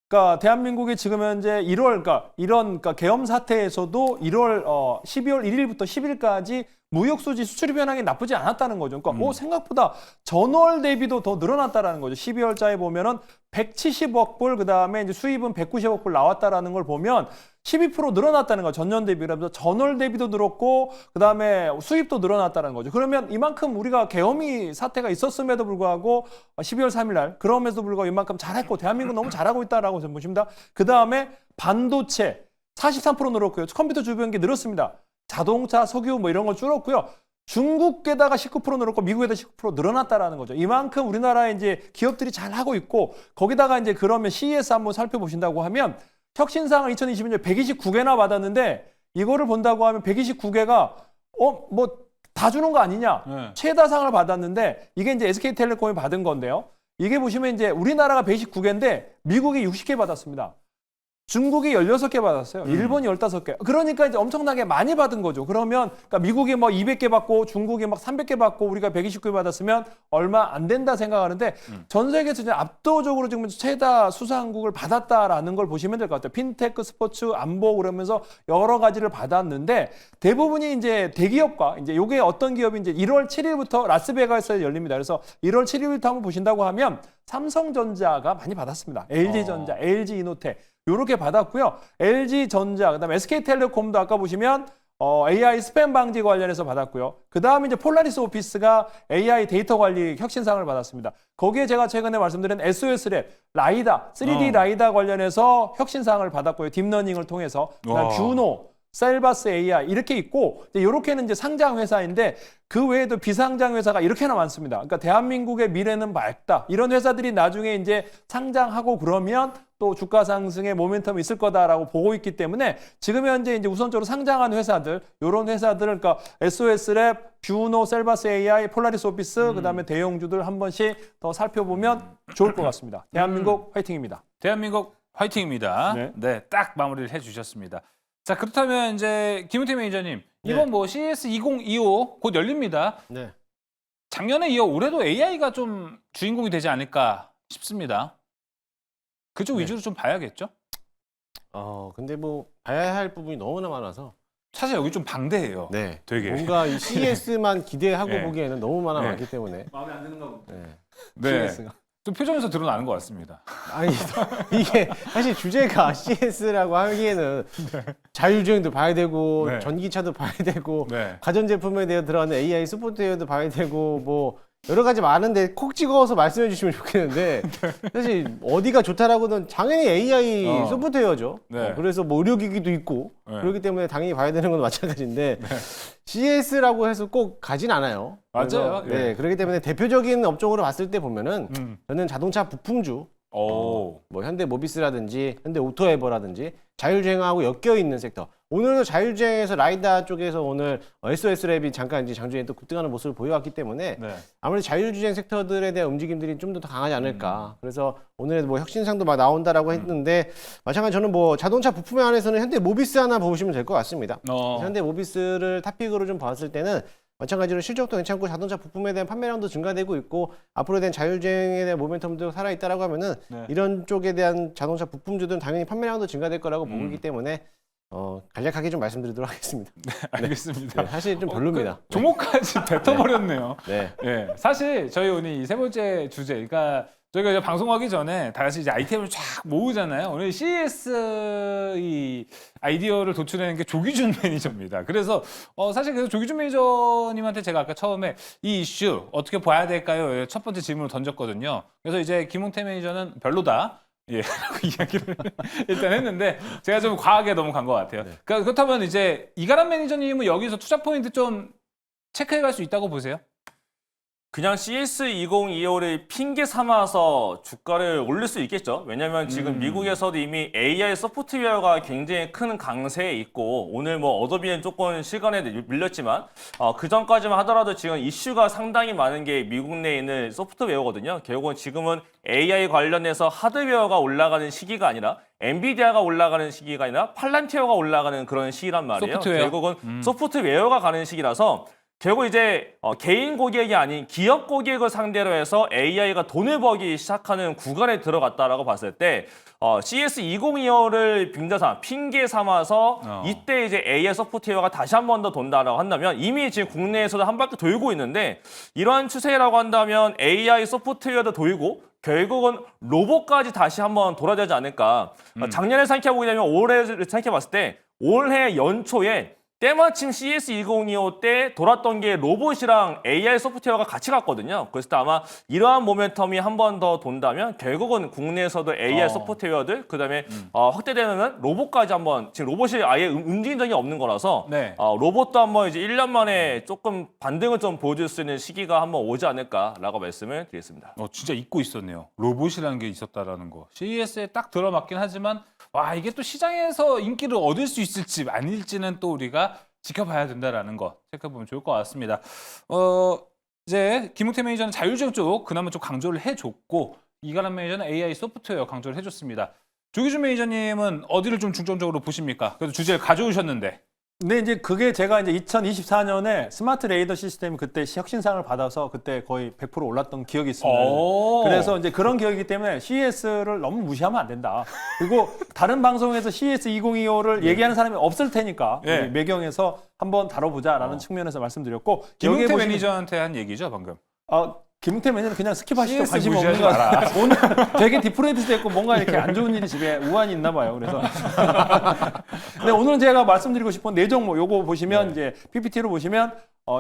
그러니까 대한민국이 지금 현재 1월, 그러니까 계엄 사태에서도 12월 1일부터 10일까지 무역 수지 수출입 현황이 나쁘지 않았다는 거죠. 그러니까 생각보다 전월 대비도 더 늘어났다라는 거죠. 12월자에 보면은 170억 불, 그다음에 이제 수입은 190억 불 나왔다라는 걸 보면 12% 늘어났다는 거죠. 전년 대비라면서 전월 대비도 늘었고 그다음에 수입도 늘어났다는 거죠. 그러면 이만큼 우리가 계엄이 사태가 있었음에도 불구하고 12월 3일 날 그럼에도 불구하고 이만큼 잘했고 대한민국 너무 잘하고 있다라고 저는 보십니다. 그다음에 반도체 43% 늘었고요. 컴퓨터 주변기 늘었습니다. 자동차, 석유 뭐 이런 거 줄었고요. 중국에다가 19% 늘었고 미국에다 19% 늘어났다라는 거죠. 이만큼 우리나라에 이제 기업들이 잘 하고 있고 거기다가 이제 그러면 CES 한번 살펴보신다고 하면 혁신상을 2022년에 129개나 받았는데 이거를 본다고 하면 129개가 뭐 다 주는 거 아니냐? 네. 최다상을 받았는데 이게 이제 SK텔레콤이 받은 건데요. 이게 보시면 이제 우리나라가 129개인데 미국이 60개 받았습니다. 중국이 16개 받았어요. 일본이 15개. 그러니까 이제 엄청나게 많이 받은 거죠. 그러면 그러니까 미국이 뭐 200개 받고 중국이 막 300개 받고 우리가 129개 받았으면 얼마 안 된다 생각하는데 전 세계에서 이제 압도적으로 지금 최다 수상국을 받았다라는 걸 보시면 될 것 같아요. 핀테크, 스포츠, 안보 그러면서 여러 가지를 받았는데 대부분이 이제 대기업과 이제 요게 어떤 기업이 이제 1월 7일부터 라스베가스에 열립니다. 그래서 1월 7일부터 한번 보신다고 하면 삼성전자가 많이 받았습니다. LG전자, LG이노텍 요렇게 받았고요. LG전자, 그다음에 SK텔레콤도 아까 보시면 AI 스팸 방지 관련해서 받았고요. 그다음에 이제 폴라리스 오피스가 AI 데이터 관리 혁신상을 받았습니다. 거기에 제가 최근에 말씀드린 SOS랩, 라이다, 3D 라이다 관련해서 혁신상을 받았고요. 딥러닝을 통해서. 그다음에 뷰노, 셀바스 AI 이렇게 있고 이렇게는 이제 상장 회사인데 그 외에도 비상장 회사가 이렇게나 많습니다. 그러니까 대한민국의 미래는 밝다. 이런 회사들이 나중에 이제 상장하고 그러면 또 주가 상승의 모멘텀이 있을 거다라고 보고 있기 때문에 지금 현재 이제 우선적으로 상장한 회사들, 이런 회사들을 그러니까 SOS랩, 뷰노, 셀바스 AI, 폴라리스 오피스, 그다음에 대형주들 한 번씩 더 살펴보면 좋을 것 같습니다. 대한민국 화이팅입니다. 대한민국 화이팅입니다. 네, 딱 마무리를 해주셨습니다. 자, 그렇다면 이제 김은태 매니저님, 이번 뭐 CES 2025 곧 열립니다. 네. 작년에 이어 올해도 AI가 좀 주인공이 되지 않을까 싶습니다. 그쪽 위주로 좀 봐야겠죠? 근데 뭐 봐야 할 부분이 너무나 많아서 사실 여기 좀 방대해요. 네. 되게. 뭔가 이 CES만 기대하고 네. 보기에는 너무 많기 네. 때문에 마음에 안 드는가 보다. 네. CES가. 좀 표정에서 드러나는 것 같습니다. 아니 이게 사실 주제가 CES라고 하기에는 자율주행도 봐야 되고 네. 전기차도 봐야 되고 네. 가전제품에 대해 들어가는 AI 소프트웨어도 봐야 되고 뭐 여러 가지 많은데 콕 찍어서 말씀해 주시면 좋겠는데 사실 어디가 좋다라고는 당연히 AI 소프트웨어죠. 네. 그래서 뭐 의료기기도 있고 네. 그렇기 때문에 당연히 봐야 되는 건 마찬가지인데 CES라고 해서 꼭 가진 않아요. 맞아요. 그래서, 네, 그렇기 때문에 대표적인 업종으로 봤을 때 보면은 저는 자동차 부품주 오. 뭐 현대모비스라든지 현대오토에버라든지 자율주행하고 엮여 있는 섹터. 오늘도 자율주행에서 라이다 쪽에서 오늘 SOS랩이 잠깐 이제 장중에 또 급등하는 모습을 보여왔기 때문에 네. 아무래도 자율주행 섹터들에 대한 움직임들이 좀 더 강하지 않을까. 그래서 오늘 뭐 혁신상도 막 나온다라고 했는데 마찬가지 저는 뭐 자동차 부품에 한해서는 현대모비스 하나 보시면 될 것 같습니다. 현대모비스를 탑픽으로 좀 봤을 때는 마찬가지로 실적도 괜찮고 자동차 부품에 대한 판매량도 증가되고 있고 앞으로 된 자율주행에 대한 모멘텀도 살아있다라고 하면은 네. 이런 쪽에 대한 자동차 부품주들은 당연히 판매량도 증가될 거라고 보고 있기 때문에 간략하게 좀 말씀드리도록 하겠습니다. 알겠습니다. 네, 사실 좀 별로입니다. 종목까지 뱉어버렸네요. 네. 네, 사실 저희 오늘 이 세 번째 주제, 그러니까 저희가 이제 방송하기 전에 다 같이 이제 아이템을 쫙 모으잖아요. 오늘 CES 이 아이디어를 도출하는 게 조기준 매니저입니다. 그래서 사실 그래서 조기준 매니저님한테 제가 아까 처음에 이 이슈 어떻게 봐야 될까요? 첫 번째 질문을 던졌거든요. 그래서 이제 김웅태 매니저는 별로다. 예, 라고 이야기를 일단 했는데 제가 좀 과하게 넘어간 것 같아요. 네. 그러니까 그렇다면 이제 이가람 매니저님은 여기서 투자 포인트 좀 체크해 갈 수 있다고 보세요? 그냥 CS2025를 핑계 삼아서 주가를 올릴 수 있겠죠. 왜냐하면 지금 미국에서도 이미 AI 소프트웨어가 굉장히 큰 강세에 있고 오늘 뭐 어도비는 조금 시간에 밀렸지만 그 전까지만 하더라도 지금 이슈가 상당히 많은 게 미국 내에 있는 소프트웨어거든요. 결국은 지금은 AI 관련해서 하드웨어가 올라가는 시기가 아니라 엔비디아가 올라가는 시기가 아니라 팔란티어가 올라가는 그런 시기란 말이에요. 소프트웨어. 결국은 소프트웨어가 가는 시기라서 결국 이제 개인 고객이 아닌 기업 고객을 상대로 해서 AI가 돈을 벌기 시작하는 구간에 들어갔다라고 봤을 때 CS2025를 핑계 삼아서 이때 이제 AI 소프트웨어가 다시 한 번 더 돈다라고 한다면 이미 지금 국내에서도 한 바퀴 돌고 있는데 이러한 추세라고 한다면 AI 소프트웨어도 돌고 결국은 로봇까지 다시 한번 돌아야 되지 않을까. 작년에 생각해보게 되면 올해를 생각해봤을 때 올해 연초에 때마침 CS2025 때 돌았던 게 로봇이랑 AI 소프트웨어가 같이 갔거든요. 그래서 아마 이러한 모멘텀이 한 번 더 돈다면 결국은 국내에서도 AI 소프트웨어들 그다음에 확대되는 로봇까지 한번 지금 로봇이 아예 움직인 적이 없는 거라서 네. 로봇도 한번 이제 1년 만에 조금 반등을 좀 보여줄 수 있는 시기가 한번 오지 않을까라고 말씀을 드리겠습니다. 진짜 잊고 있었네요. 로봇이라는 게 있었다라는 거. CES에 딱 들어맞긴 하지만 와 이게 또 시장에서 인기를 얻을 수 있을지 아닐지는 또 우리가 지켜봐야 된다라는 거 체크해보면 좋을 것 같습니다. 이제 김웅태 매니저는 자율주행 쪽 그나마 좀 강조를 해줬고 이가람 매니저는 AI 소프트웨어 강조를 해줬습니다. 조기준 매니저님은 어디를 좀 중점적으로 보십니까? 그래도 주제를 가져오셨는데. 근데 이제 그게 제가 이제 2024년에 스마트 레이더 시스템 그때 혁신상을 받아서 그때 거의 100% 올랐던 기억이 있습니다. 그래서 이제 그런 기억이기 때문에 CES를 너무 무시하면 안 된다. 그리고 다른 방송에서 CES 2025를 얘기하는 사람이 없을 테니까 네. 우리 매경에서 한번 다뤄보자라는 측면에서 말씀드렸고 김웅태 여기에 보시면- 매니저한테 한 얘기죠 방금. 김웅태 매니저는 그냥 스킵하시죠. CS 관심 없는 무시하지 거 마라. 오늘 되게 디프레이트 됐고 뭔가 이렇게 안 좋은 일이 집에 우환이 있나 봐요. 그래서 근데 오늘은 제가 말씀드리고 싶은 네 종목 요거 보시면 이제 PPT로 보시면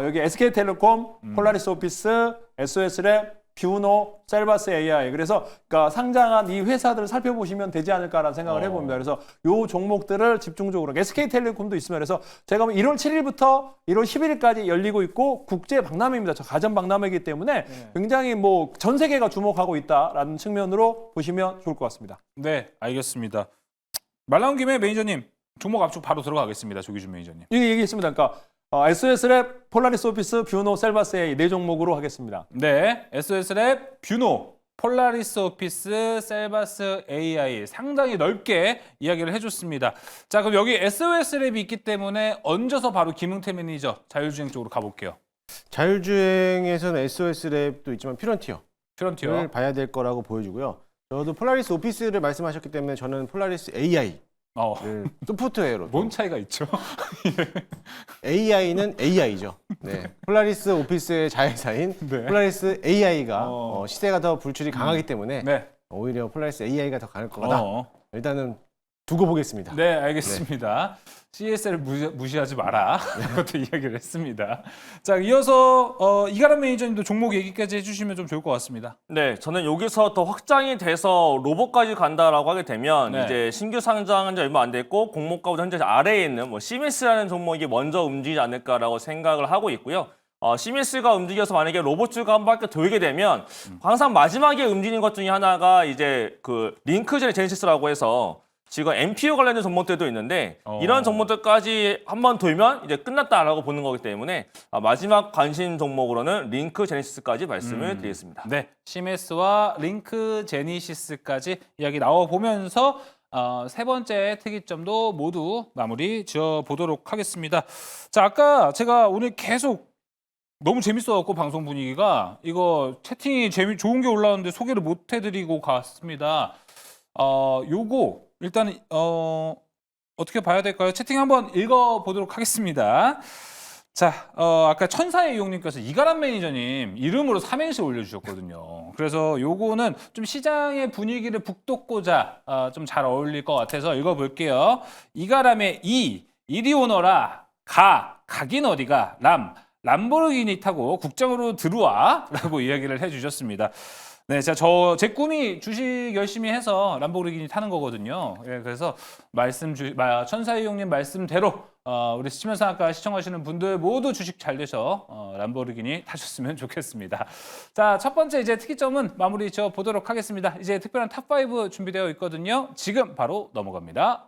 여기 SK텔레콤, 폴라리스 오피스, SOS랩, 뷰노, 셀바스 AI 그래서 그러니까 상장한 이 회사들을 살펴보시면 되지 않을까라는 생각을 해봅니다. 그래서 요 종목들을 집중적으로 SK텔레콤도 있으면 그래서 제가 1월 7일부터 1월 11일까지 열리고 있고 국제 박람회입니다. 저 가전 박람회이기 때문에 굉장히 뭐 전 세계가 주목하고 있다라는 측면으로 보시면 좋을 것 같습니다. 네, 알겠습니다. 말 나온 김에 매니저님 종목 압축 바로 들어가겠습니다. 조기준 매니저님. 이게 얘기했습니다. 그러니까 SOS랩, 폴라리스 오피스, 뷰노, 셀바스 AI 네 종목으로 하겠습니다. 네, SOS랩, 뷰노, 폴라리스 오피스, 셀바스 AI 상당히 넓게 이야기를 해줬습니다. 자, 그럼 여기 SOS랩이 있기 때문에 얹어서 바로 김웅태 매니저 자율주행 쪽으로 가볼게요. 자율주행에서는 SOS랩도 있지만 피런티어를 프론티어. 봐야 될 거라고 보여지고요. 저도 폴라리스 오피스를 말씀하셨기 때문에 저는 폴라리스 AI를 소프트웨어로 뭔 차이가 있죠? AI는 AI죠. 네. 폴라리스 오피스의 자회사인 네. 폴라리스 AI가 시세가 더 불출이 강하기 때문에 네. 오히려 폴라리스 AI가 더 강할 거다. 어. 일단은 두고 보겠습니다. 네, 알겠습니다. CS를 무시하지 마라. 그것도 이야기를 했습니다. 자, 이어서 이가람 매니저님도 종목 얘기까지 해주시면 좀 좋을 것 같습니다. 네, 저는 여기서 더 확장이 돼서 로봇까지 간다라고 하게 되면 네. 이제 신규 상장한 지 얼마 안 됐고 공모가보다 현재 아래에 있는 뭐 시메스라는 종목이 먼저 움직이지 않을까라고 생각을 하고 있고요. 시미스가 움직여서 만약에 로버츠가 한 바퀴 돌게 되면 항상 마지막에 움직이는 것 중에 하나가 이제 그 링크 제네시스라고 해서 지금 MPU 관련된 종목들도 있는데 이런 종목들까지 한번 돌면 이제 끝났다라고 보는 거기 때문에 마지막 관심 종목으로는 링크 제네시스까지 말씀을 드리겠습니다. 네, 시메스와 링크 제니시스까지 이야기 나와보면서 세 번째 특이점도 모두 마무리 지어보도록 하겠습니다. 자, 아까 제가 오늘 계속 너무 재밌어갖고 방송 분위기가 이거 채팅이 좋은 게 올라왔는데 소개를 못 해드리고 갔습니다. 요거 일단 어떻게 봐야 될까요? 채팅 한번 읽어보도록 하겠습니다. 자, 아까 천사의 이용님께서 이가람 매니저님 이름으로 삼행시 올려주셨거든요. 그래서 요거는 좀 시장의 분위기를 북돋고자 좀 잘 어울릴 것 같아서 읽어볼게요. 이가람의 이리 오너라, 가긴 어디가, 람보르기니 타고 국장으로 들어와 라고 이야기를 해주셨습니다. 네, 제 꿈이 주식 열심히 해서 람보르기니 타는 거거든요. 예, 그래서 천사의 용님 말씀대로 우리 시면상학과 시청하시는 분들 모두 주식 잘 되셔 람보르기니 타셨으면 좋겠습니다. 자, 첫 번째 이제 특이점은 마무리 지어 보도록 하겠습니다. 이제 특별한 탑5 준비되어 있거든요. 지금 바로 넘어갑니다.